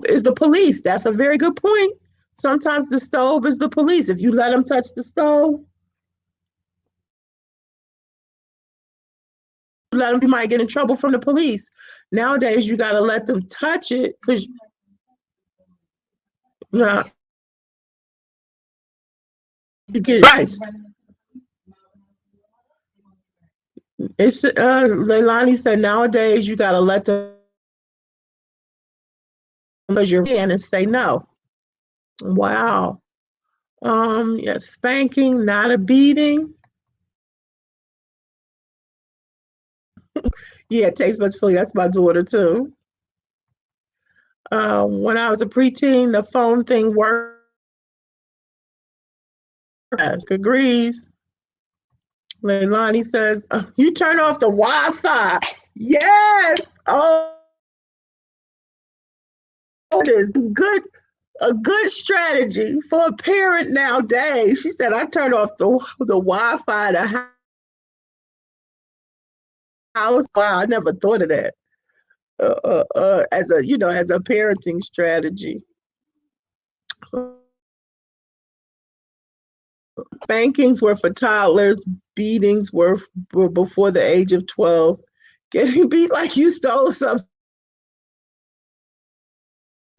Is the police. That's a very good point. Sometimes the stove is the police. If you let them touch the stove, you might get in trouble from the police. Nowadays, you got to let them touch it, because you get rice. It's Leilani said nowadays you got to let them raise your hand and say no. Wow. Yeah, spanking, not a beating. Yeah, Taste Buds Philly. That's my daughter too. When I was a preteen, the phone thing worked. Agrees. Leilani says, you turn off the Wi-Fi. Yes. Oh, it is a good strategy for a parent nowadays. She said, I turn off the Wi-Fi to house. Wow, I never thought of that. As a parenting strategy. Spankings were for toddlers. Beatings were before the age of 12. Getting beat like you stole something.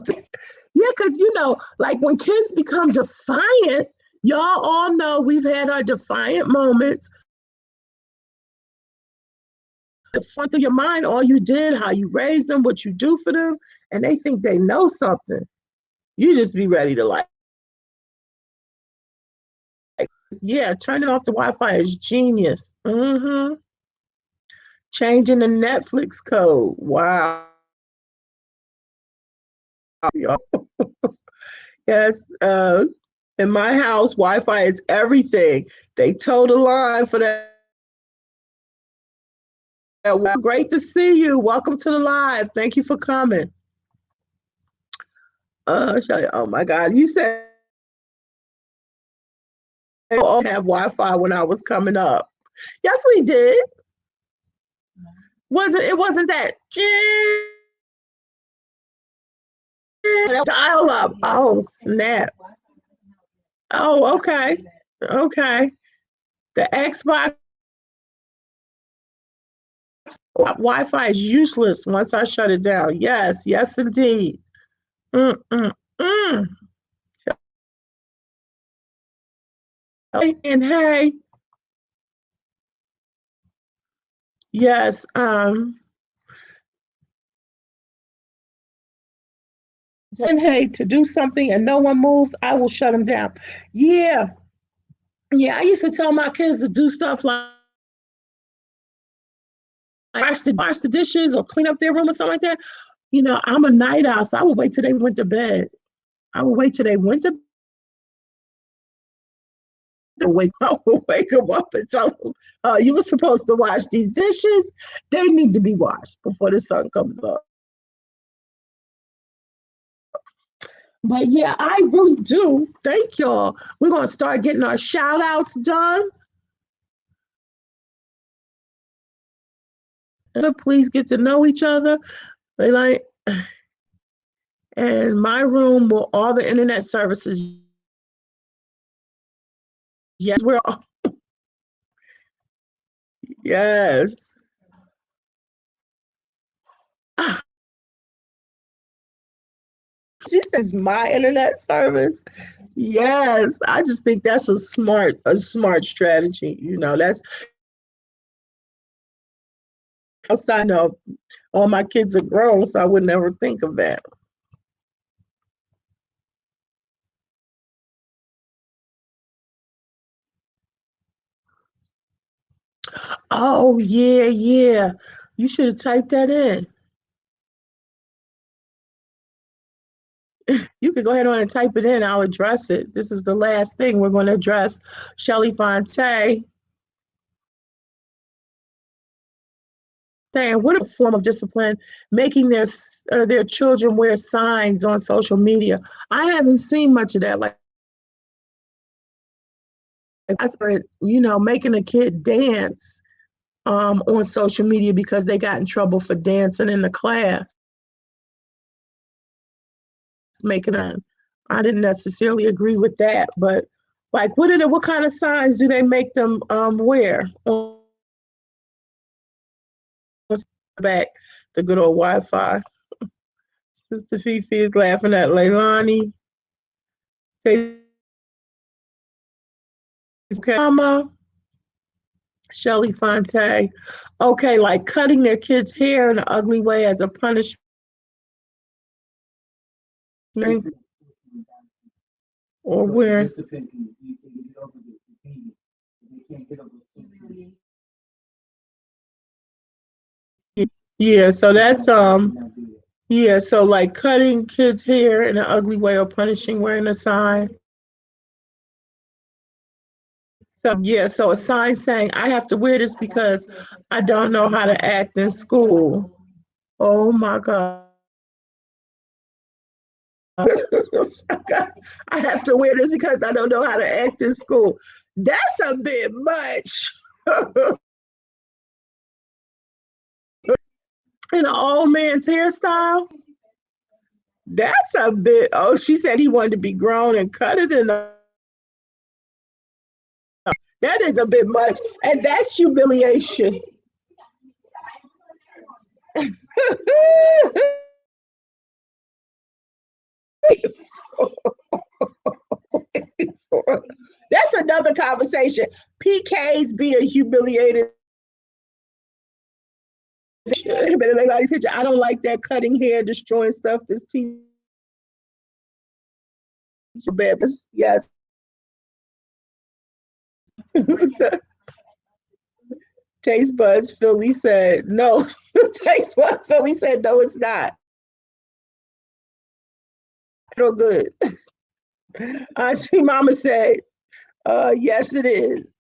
Yeah, because like when kids become defiant, y'all all know we've had our defiant moments. The front of your mind, all you did, how you raised them, what you do for them, and they think they know something. You just be ready to yeah, turning off the Wi-Fi is genius. Mm-hmm. Changing the Netflix code. Wow. Yes. In my house, Wi-Fi is everything. They toe the line for that. Well, great to see you. Welcome to the live. Thank you for coming. Oh my God. You said I all have Wi-Fi when I was coming up. Yes, we did. It wasn't that Dial up. Oh, snap. Oh, okay. Okay. The Xbox Wi-Fi is useless once I shut it down. Yes, yes, indeed. Mm, mm, mm. And hey, yes, and hey, to do something and no one moves, I will shut them down. Yeah, yeah. I used to tell my kids to do stuff like wash the dishes or clean up their room or something like that. You know, I'm a night owl, so I would wait till they went to bed. I would wait till they went to I would wake them up and tell them, you were supposed to wash these dishes. They need to be washed before the sun comes up. But yeah, I really do. Thank y'all. We're going to start getting our shout outs done. Please get to know each other. They like, and my room will all the internet services. Yes, we're all, yes. She says my internet service. Yes, I just think that's a smart strategy. You know, that's outside of all my kids are grown, so I would never think of that. Oh yeah, yeah. You should have typed that in. You could go ahead on and type it in. I'll address it. This is the last thing we're going to address. Shelly Fonte saying, "What a form of discipline, making their children wear signs on social media." I haven't seen much of that. Like, I started, making a kid dance on social media because they got in trouble for dancing in the class. Making a, I didn't necessarily agree with that, but like, what kind of signs do they make them wear? Back the good old Wi-Fi. Sister Fifi is laughing at Leilani. Mama, Shelly Fonte. Okay, like cutting their kids' hair in an ugly way as a punishment. Or where? Yeah, so that's yeah, so like cutting kids' hair in an ugly way or punishing wearing a sign. So yeah, so a sign saying I have to wear this because I don't know how to act in school. Oh my God. I have to wear this because I don't know how to act in school. That's a bit much. In an old man's hairstyle. That's a bit. Oh, she said he wanted to be grown and cut it in. That is a bit much, and that's humiliation. That's another conversation. PKs being humiliated. I don't like that cutting hair, destroying stuff. This teacher bad. Yes. Taste buds. Philly said no. Taste buds. Philly said no. It's not. No good. Auntie Mama said, yes, it is.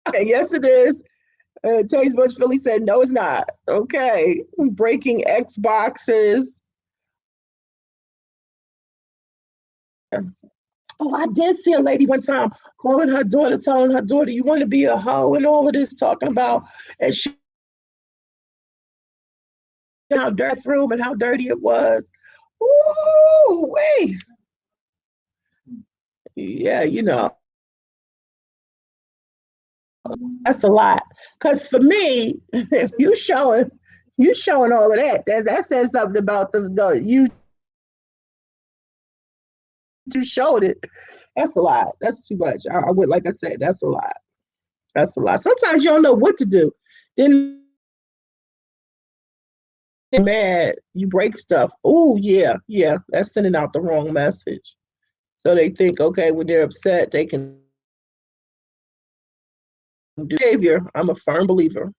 Okay, yes, it is. Taste Buds Philly said, no, it's not. Okay. Breaking Xboxes. Oh, I did see a lady one time calling her daughter, telling her daughter, you want to be a hoe and all of this, talking about, and she how dirty room and how dirty it was. Ooh, wait. Yeah, that's a lot. Because for me, if you showing all of that says something about the you showed it. That's a lot. That's too much. I would, like I said, that's a lot. That's a lot. Sometimes you don't know what to do. Then you're mad, you break stuff. Oh yeah, yeah. That's sending out the wrong message. So they think, okay, when they're upset, they can do behavior. I'm a firm believer.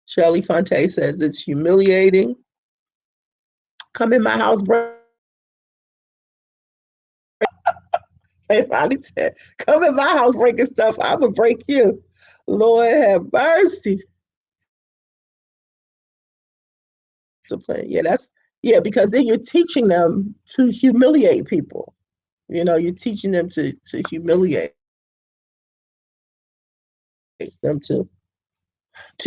Shelly Fonte says it's humiliating. Come in my house, break. And Ronnie said, come in my house breaking stuff. I would break you. Lord have mercy. Discipline. Yeah, because then you're teaching them to humiliate people. You're teaching them to humiliate them to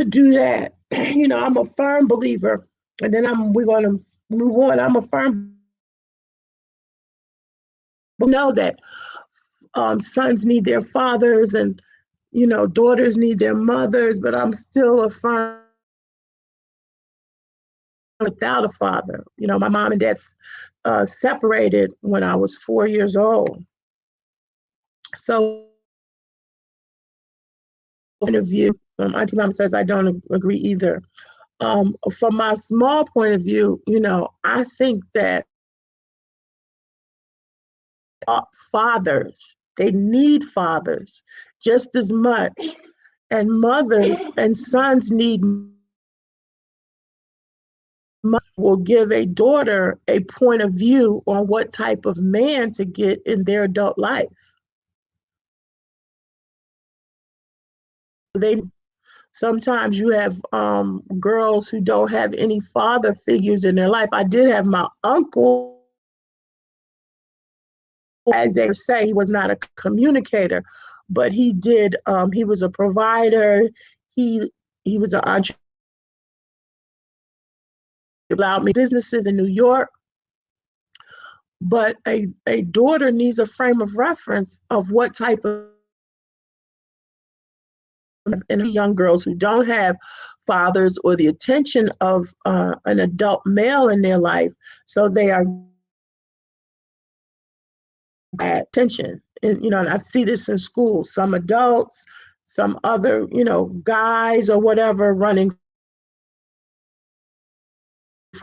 do that. I'm a firm believer, and then we're gonna move on. I'm a firm know that sons need their fathers and daughters need their mothers, but I'm still a firm without a father. My mom and dad separated when I was 4 years old. So, point of view, Auntie Mama says I don't agree either. From my small point of view, I think that fathers, they need fathers just as much, and mothers and sons need will give a daughter a point of view on what type of man to get in their adult life. They sometimes you have girls who don't have any father figures in their life. I did have my uncle, as they say, he was not a communicator, but he did. He was a provider. He was an entrepreneur. Allowed me businesses in New York. But a daughter needs a frame of reference of what type of, and young girls who don't have fathers or the attention of an adult male in their life, so they are at attention. And I see this in school. Some adults, some other, guys or whatever running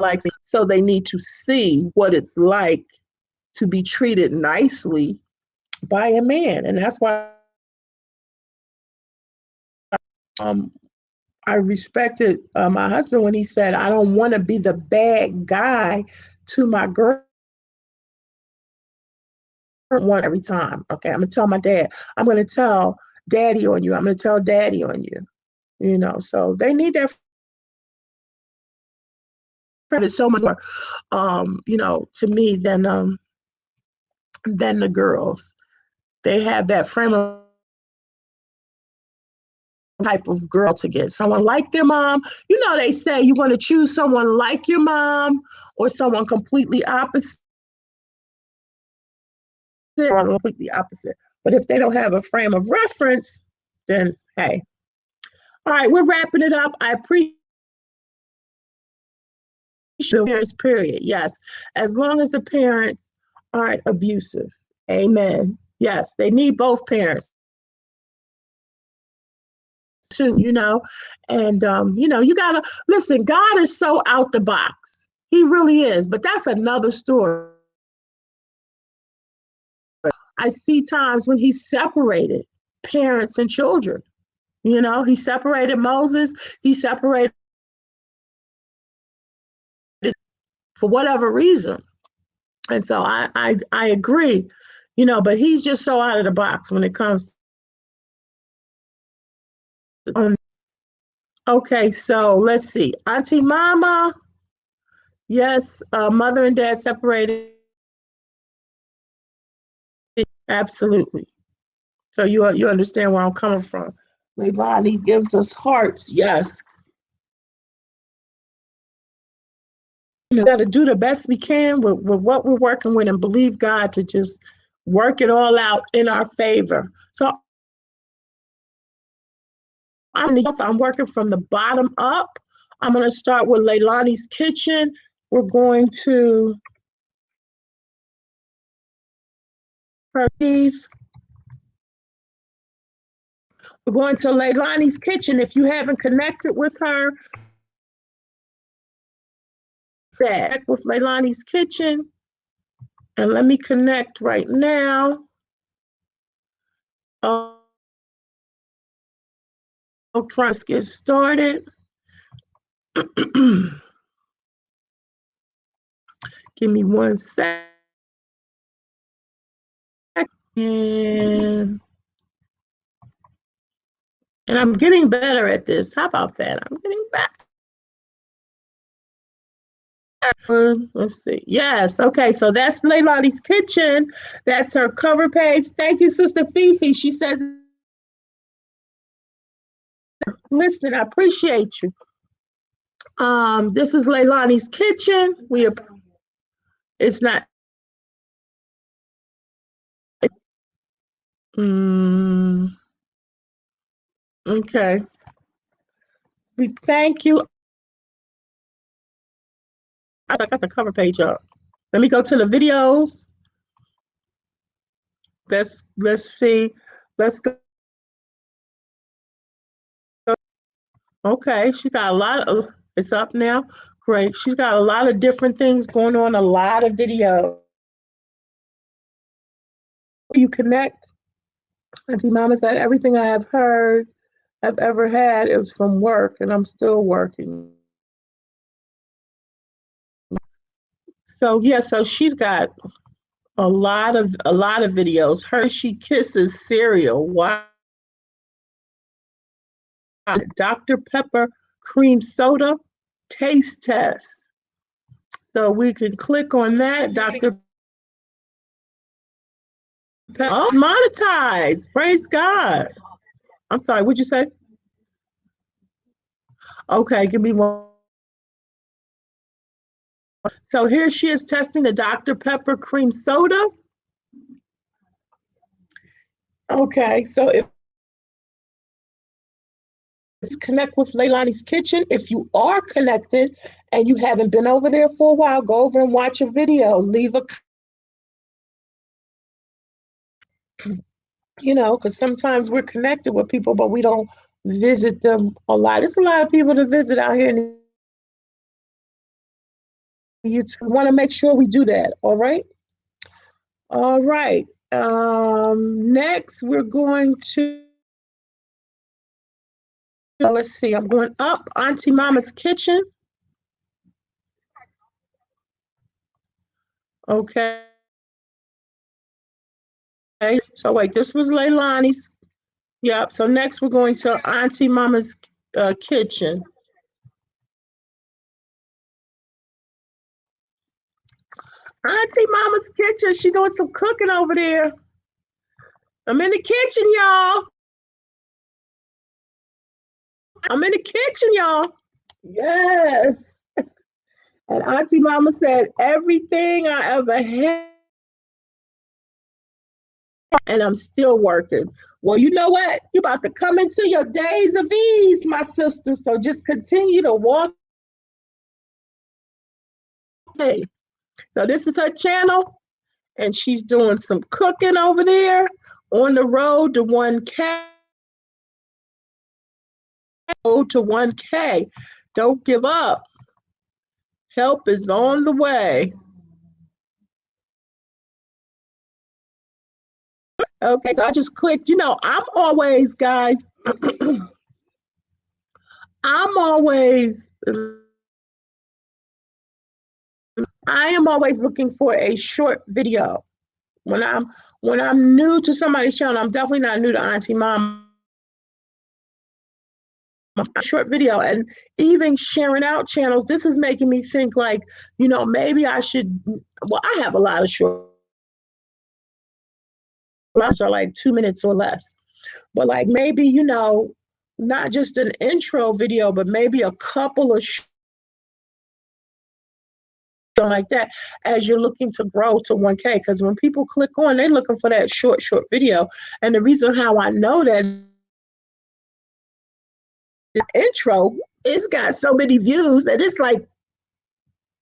like, so they need to see what it's like to be treated nicely by a man. And that's why um, I respected my husband when he said, I don't want to be the bad guy to my girl one every time. Okay, I'm going to tell my dad. I'm going to tell daddy on you. I'm going to tell daddy on you. So they need that. It's so much more, to me than the girls. They have that frame of type of girl to get someone like their mom. They say you're going to choose someone like your mom or someone completely opposite or completely opposite. But if they don't have a frame of reference, then hey. All right, we're wrapping it up. I appreciate parents, period. Yes. As long as the parents aren't abusive. Amen. Yes, they need both parents too, and you gotta listen. God is so out the box. He really is, but that's another story. I see times when he separated parents and children. He separated Moses. He separated for whatever reason. And so I agree, but he's just so out of the box when it comes to, okay, so let's see. Auntie Mama, yes, mother and dad separated. Absolutely. So you understand where I'm coming from. Leilani gives us hearts. Yes. got to do the best we can with what we're working with and believe God to just work it all out in our favor. So I'm working from the bottom up. I'm going to start with Leilani's Kitchen. We're going to her beef. We're going to Leilani's Kitchen. If you haven't connected with her, connect with Leilani's Kitchen. And let me connect right now. Trying to get started. Give me 1 sec. And I'm getting better at this. How about that? I'm getting better. Let's see. Yes. Okay. So that's Leilani's Kitchen. That's her cover page. Thank you, Sister Fifi. She says, listen, I appreciate you. This is Leilani's Kitchen. It's not. Okay. We thank you. I got the cover page up. Let me go to the videos. Let's see. Let's go. Okay, she got a lot of, it's up now. Great. She's got a lot of different things going on, a lot of video. You connect. Auntie Mama said, everything I have heard, I've ever had is from work, and I'm still working. So yeah, so she's got a lot of videos. Hershey Kisses cereal. Wow. Dr. Pepper cream soda taste test. So we can click on that. Dr. Pepper. Oh, monetize. Praise God. I'm sorry, what'd you say? Okay, give me one. So here she is testing the Dr. Pepper cream soda. Okay, so if it's connect with Leilani's Kitchen. If you are connected and you haven't been over there for a while, go over and watch a video. Leave a, because sometimes we're connected with people, but we don't visit them a lot. There's a lot of people to visit out here in YouTube. We want to make sure we do that. All right. All right. Next, we're going to, let's see, I'm going up Auntie Mama's Kitchen. Okay. So wait, this was Leilani's. Yep. So next we're going to Auntie Mama's Kitchen. Auntie Mama's Kitchen. She doing some cooking over there. I'm in the kitchen, y'all. I'm in the kitchen, y'all. Yes. And Auntie Mama said, everything I ever had, and I'm still working. Well, you know what? You're about to come into your days of ease, my sister. So just continue to walk. Hey. So this is her channel, and she's doing some cooking over there on the road to 1K. To 1K. Don't give up. Help is on the way. Okay, so I just clicked. I'm always, guys, I am always looking for a short video. When I'm new to somebody's channel, I'm definitely not new to Auntie Mama. A short video, and even sharing out channels, this is making me think like, maybe I should, well, I have a lot of short are like 2 minutes or less, but like maybe, not just an intro video, but maybe a couple of like that as you're looking to grow to 1K. Because when people click on, they're looking for that short video. And the reason how I know that intro, it's got so many views and it's like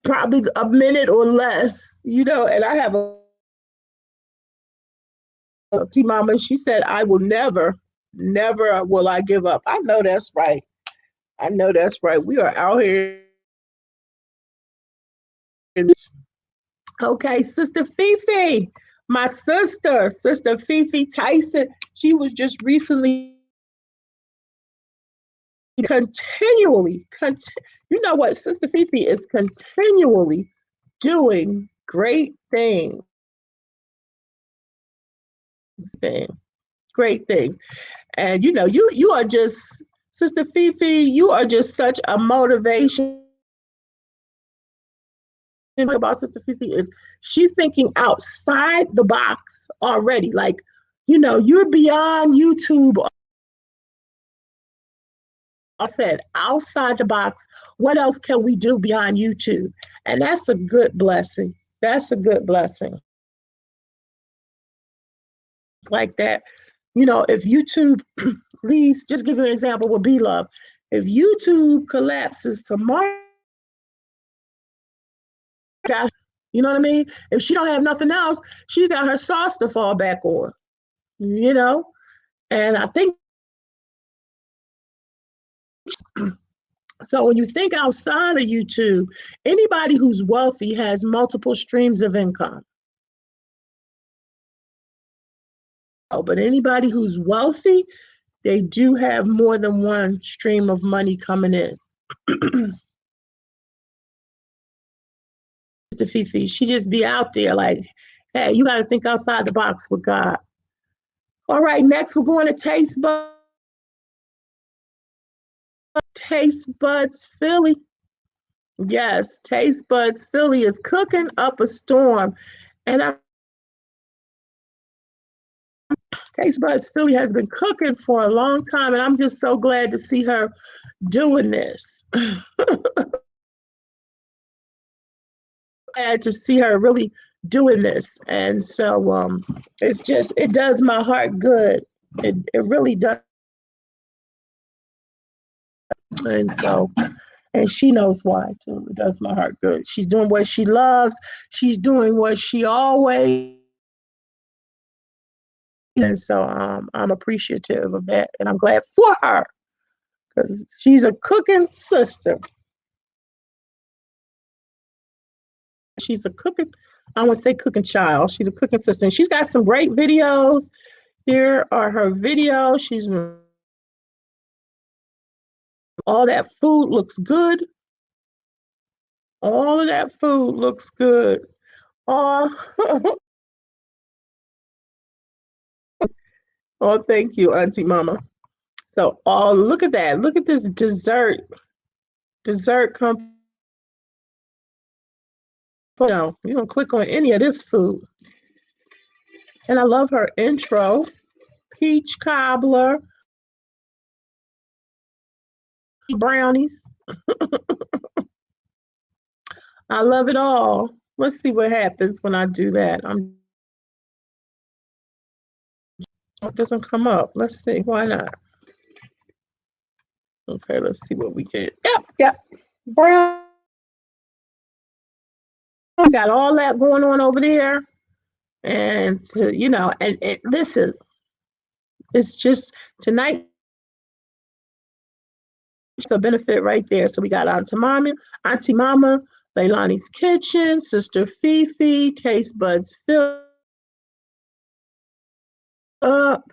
probably a minute or less, and I have a T Mama, she said, I will never will I give up. I know that's right. I know that's right. We are out here. Okay, Sister Fifi, my Sister Fifi Tyson, she was just recently continually, you know what? Sister Fifi is continually doing great things. Great things. And you are just, Sister Fifi, you are just such a motivation. About Sister Fifi is she's thinking outside the box already. Like, you're beyond YouTube. I said outside the box. What else can we do beyond YouTube? And that's a good blessing. That's a good blessing. Like that, if YouTube leaves, just give you an example with Be Love. If YouTube collapses tomorrow, you know what I mean? If she don't have nothing else, she's got her sauce to fall back on, you know? And I think so when you think outside of YouTube, anybody who's wealthy has multiple streams of income. Oh, but anybody who's wealthy, they do have more than one stream of money coming in. The Fifi, she just be out there like, hey, you got to think outside the box with God. All right, next we're going to Taste Buds. Taste Buds Philly. Yes, Taste Buds Philly is cooking up a storm. And Taste Buds Philly has been cooking for a long time, and I'm just so glad to see her doing this. Glad to see her really doing this. And so it does my heart good. It really does. And so, and she knows why too. It does my heart good. She's doing what she loves. She's doing what she always. And so I'm appreciative of that, and I'm glad for her because she's a cooking sister. She's a cooking. I want to say cooking child. She's a cooking sister, and she's got some great videos. Here are her videos. She's all that food looks good. All of that food looks good. Oh, oh, thank you, Auntie Mama. So, oh, look at that. Look at this dessert. Dessert come. No, you don't click on any of this food. And I love her intro. Peach cobbler, brownies. I love it all. Let's see what happens when I do that. It doesn't come up. Let's see. Why not? Okay, let's see what we get. Yep. Brown. Got all that going on over there. And, and listen, it's just tonight. It's a benefit right there. So we got Auntie Mama, Leilani's Kitchen, Sister Fifi, Taste Buds Fill Up,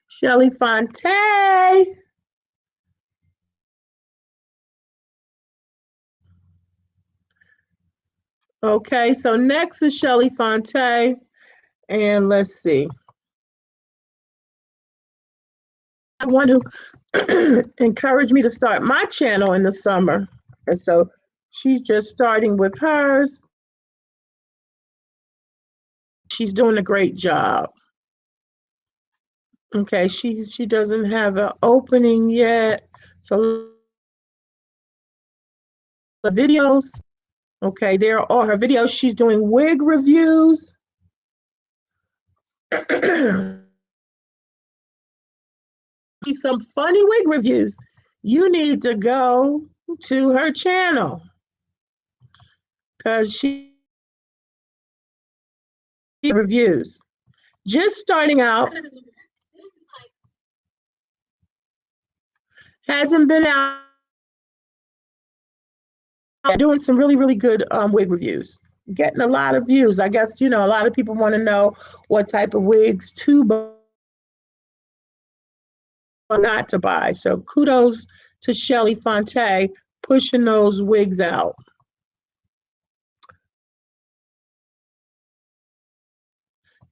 Shelly Fonte. Okay, so next is Shelly Fonte. And let's see. The one who encouraged me to start my channel in the summer. And so she's just starting with hers. She's doing a great job. Okay, she doesn't have an opening yet. So The videos. Okay, there are her videos. She's doing wig reviews. Some funny wig reviews. You need to go to her channel because she reviews. Just starting out, hasn't been out, doing some really, really good wig reviews. Getting a lot of views. I guess, a lot of people want to know what type of wigs to buy or not to buy. So kudos to Shelly Fonte pushing those wigs out.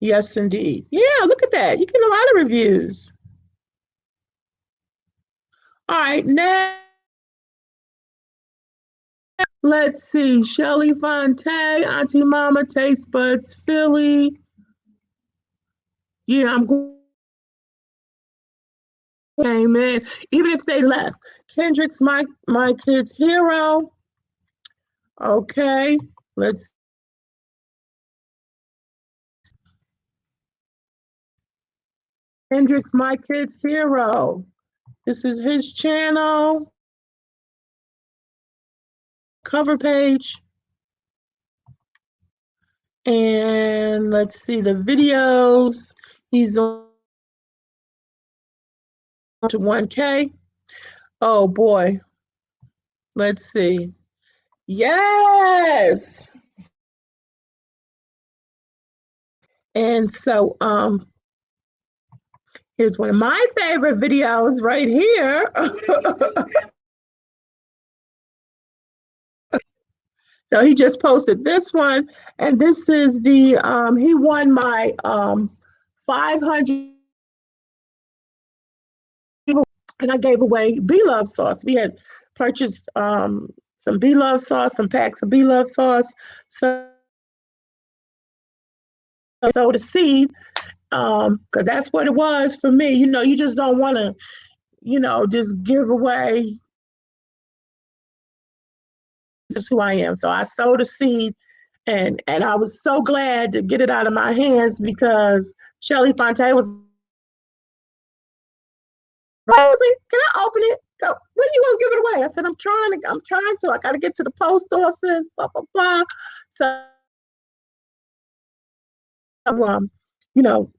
Yes, indeed. Yeah, look at that. You get a lot of reviews. All right, now let's see. Shelly Fonte, Auntie Mama, Taste Buds, Philly. Yeah, I'm going. Amen. Even if they left. Kendrick's my kid's hero. Okay, let's. Kendrick's my kid's hero. This is his channel. Cover page. And let's see the videos. He's on to 1K. Oh boy. Let's see. Yes. And so here's one of my favorite videos right here. So he just posted this one, and this is the he won my 500, and I gave away B-Love sauce. We had purchased some B-Love sauce, some packs of B-Love sauce. So the seed, because that's what it was for me. You just don't want to, just give away. This is who I am. So I sowed a seed, and I was so glad to get it out of my hands because Shelly Fonte was. I was like, can I open it? Go, when are you gonna give it away? I said, I'm trying to. I gotta get to the post office, blah, blah, blah. So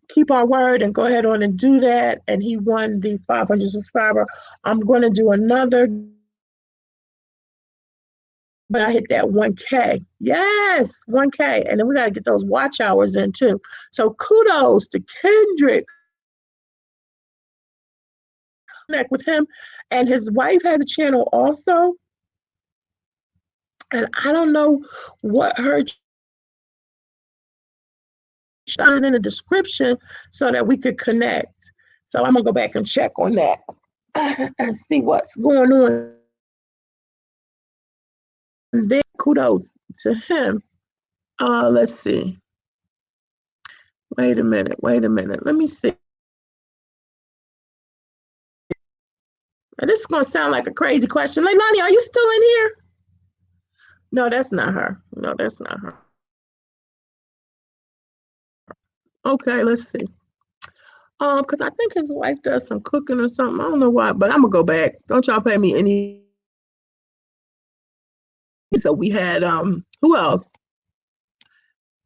keep our word and go ahead on and do that. And he won the 500 subscriber. I'm gonna do another, but I hit that 1K. Yes, 1K. And then we gotta get those watch hours in too. So kudos to Kendrick. Connect with him. And his wife has a channel also. And I don't know what her started in the description so that we could connect. So I'm gonna go back and check on that and see what's going on. And then kudos to him. Let's see. Wait a minute. Let me see. And this is gonna sound like a crazy question. Leilani, are you still in here? No, that's not her. Okay, let's see. Because I think his wife does some cooking or something. I don't know why, but I'm gonna go back. Don't y'all pay me any. So we had who else?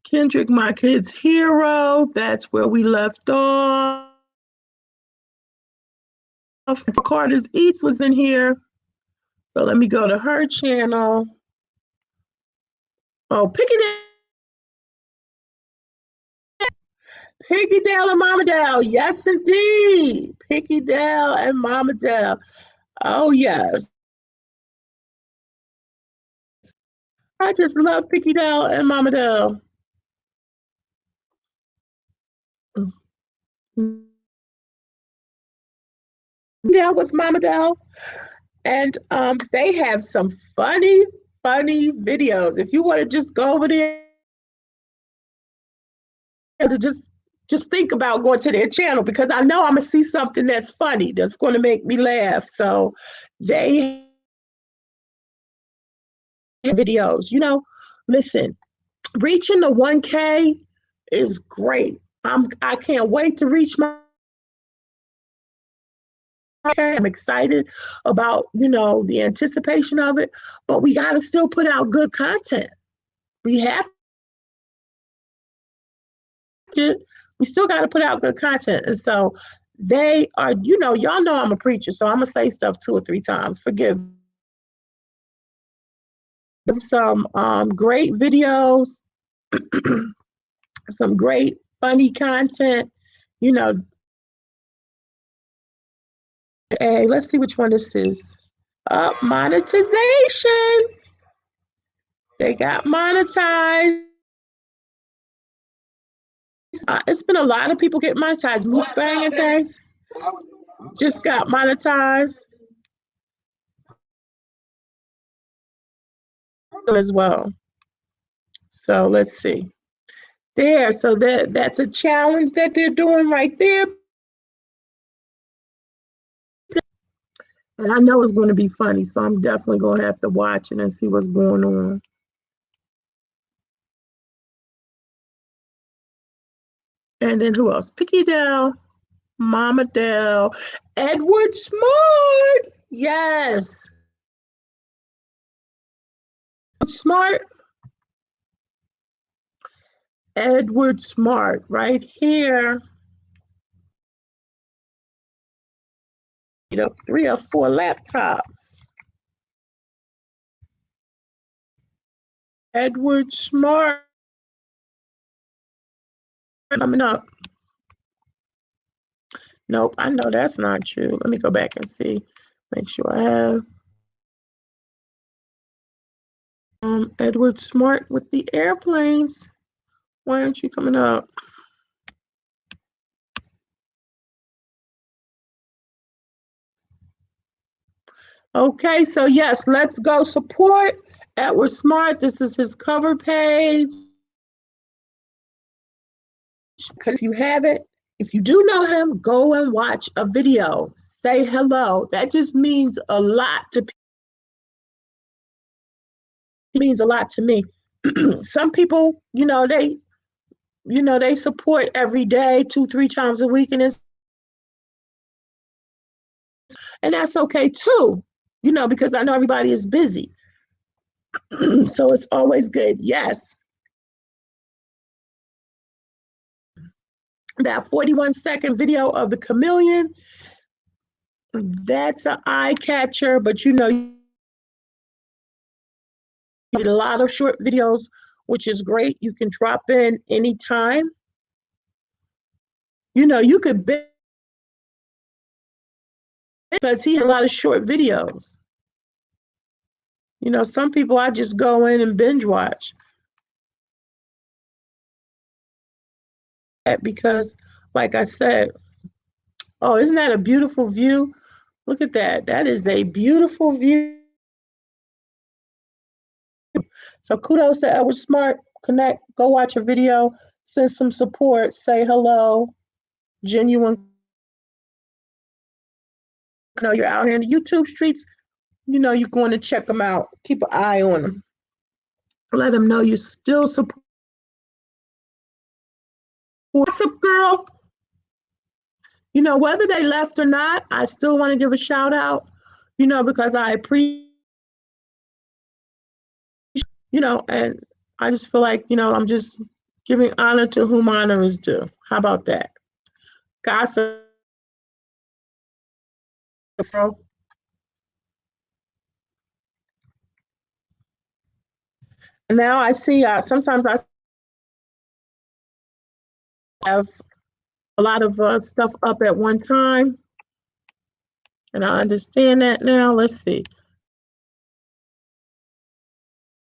Kendrick, my kid's hero. That's where we left off. Carter's Eats was in here. So let me go to her channel. Oh, Piggy Dale and Mama Dale. Yes, indeed. Piggy Dale and Mama Dale. Oh, yes. I just love Piggy Dale and Mama Dale. Yeah, with Mama Dale. And they have some funny videos. If you want to just go over there to just think about going to their channel, because I know I'm gonna see something that's funny that's going to make me laugh. So they videos. You know, listen, reaching the 1K is great. I can't wait to reach my. I'm excited about, you know, the anticipation of it, but we got to still put out good content. We have to, we still got to put out good content. And so they are, you know, y'all know I'm a preacher, so I'm going to say stuff 2 or 3 times. Forgive some great videos, some great funny content, you know. Hey, let's see which one this is. Monetization. They got monetized. It's been a lot of people getting monetized. Mukbang and things just got monetized as well. So let's see. There, so that's a challenge that they're doing right there. And I know it's going to be funny, so I'm definitely going to have to watch it and see what's going on. And then who else? Picky Dell, Mama Dell, Edward Smart. Yes. Smart. Edward Smart right here. You know, 3 or 4 laptops. Edward Smart coming up. Nope, I know that's not true. Let me go back and see. Make sure I have Edward Smart with the airplanes. Why aren't you coming up? Okay, so yes, let's go support Edward Smart. This is his cover page. Because if you have it, if you do know him, go and watch a video. Say hello. That just means a lot to people. It means a lot to me. Some people, they support every day, 2, 3 times a week, and that's okay too. Because I know everybody is busy. So it's always good. Yes. That 41-second video of the chameleon, that's an eye catcher, but you get a lot of short videos, which is great. You can drop in anytime. You could because he had a lot of short videos. Some people I just go in and binge watch. Because, like I said, oh, isn't that a beautiful view? Look at that. That is a beautiful view. So kudos to Edward Smart. Connect, go watch a video, send some support, say hello, genuine. You're out here in the YouTube streets, you're going to check them out. Keep an eye on them. Let them know you still support. What's up, girl? Whether they left or not, I still want to give a shout out, because I appreciate, and I just feel like, I'm just giving honor to whom honor is due. How about that? Gossip. So, now I see, sometimes I have a lot of stuff up at one time, and I understand that now. Let's see.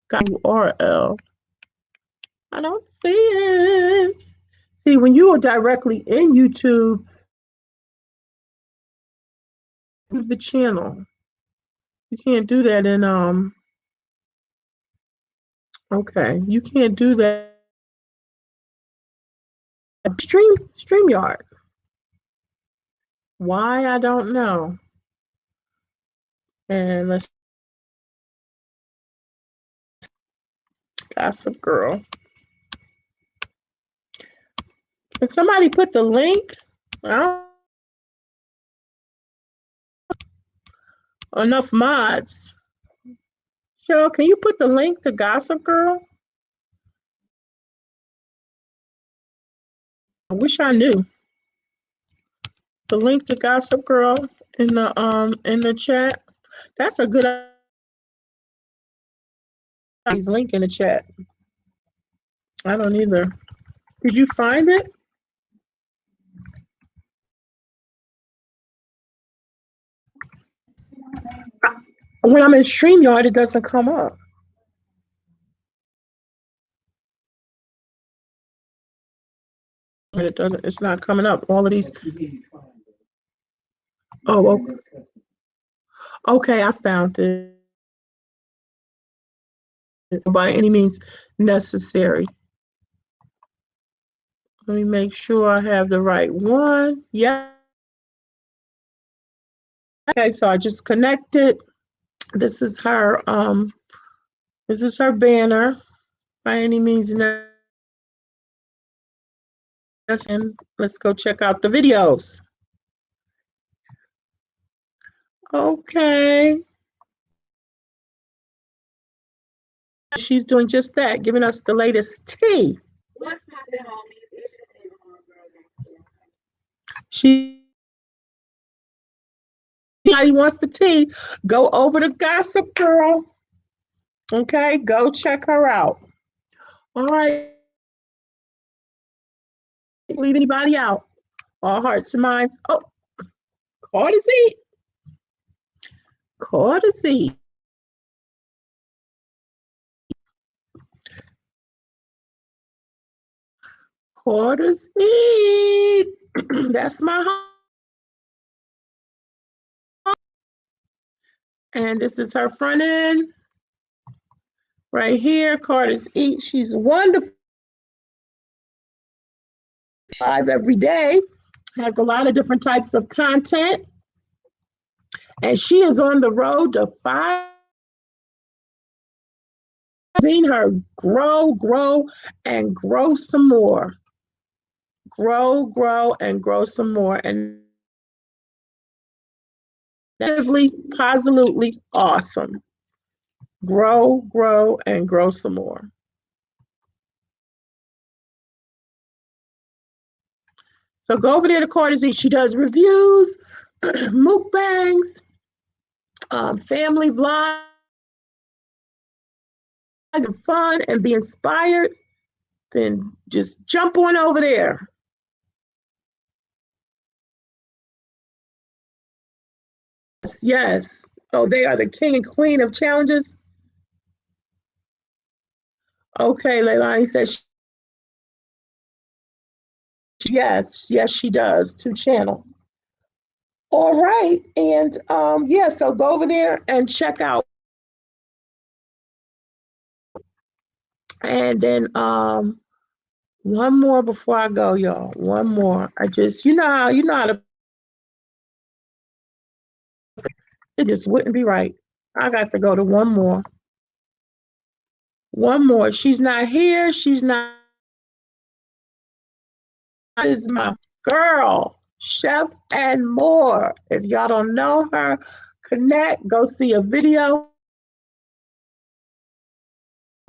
Got URL. I don't see it. See, when you are directly in YouTube, the channel, you can't do that in okay, you can't do that. StreamYard. Why, I don't know. And let's Gossip Girl. Can somebody put the link? I don't enough mods. Cheryl, can you put the link to Gossip Girl? I wish I knew. The link to Gossip Girl in the chat. That's a good link in the chat. I don't either. Did you find it? When I'm in StreamYard, it doesn't come up. It doesn't. It's not coming up. All of these. Oh, okay. Okay, I found it. By any means necessary. Let me make sure I have the right one. Yeah. Okay, so I just connected. This is her banner. By any means necessary. And let's go check out the videos. Okay. She's doing just that, giving us the latest tea. She wants the tea. Go over to Gossip Girl. Okay, go check her out. All right. Leave anybody out. All hearts and minds. Oh, courtesy. Courtesy. Courtesy. That's my home. And this is her front end. Right here, Carter's Eat. She's wonderful. Live every day. Has a lot of different types of content. And she is on the road to 5. Seen her grow, and grow some more. Grow, and grow some more. And positively awesome. Grow, and grow some more. So go over there to Courtesy. She does reviews, mukbangs, family vlogs, and fun and be inspired. Then just jump on over there. Yes. Oh, they are the king and queen of challenges. Okay, Leilani says yes, she does. 2 channels. All right, and yeah, so go over there and check out. And then one more before I go, y'all. One more. I just you know how to. It just wouldn't be right. I got to go to one more. One more. She's not here. She's not. Is my girl, Chef and More. If y'all don't know her, connect. Go see a video.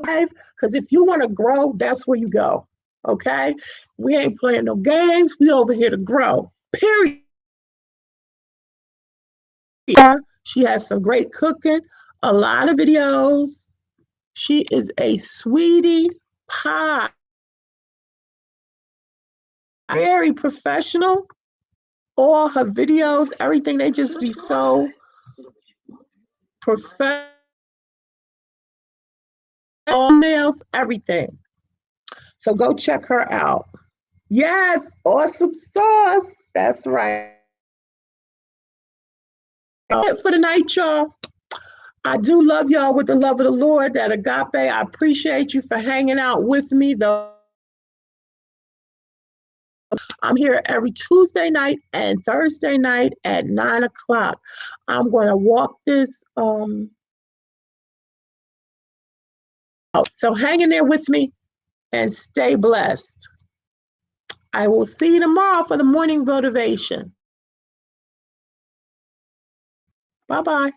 Because if you want to grow, that's where you go. Okay? We ain't playing no games. We over here to grow. Period. She has some great cooking, a lot of videos. She is a sweetie pie. Very professional. All her videos, everything, they just be so professional. All nails, everything. So go check her out. Yes, awesome sauce. That's right. For the night, y'all. I do love y'all with the love of the Lord, that agape. I appreciate you for hanging out with me, though. I'm here every Tuesday night and Thursday night at 9 o'clock. I'm going to walk this So hang in there with me and stay blessed. I will see you tomorrow for the morning motivation. Bye-bye.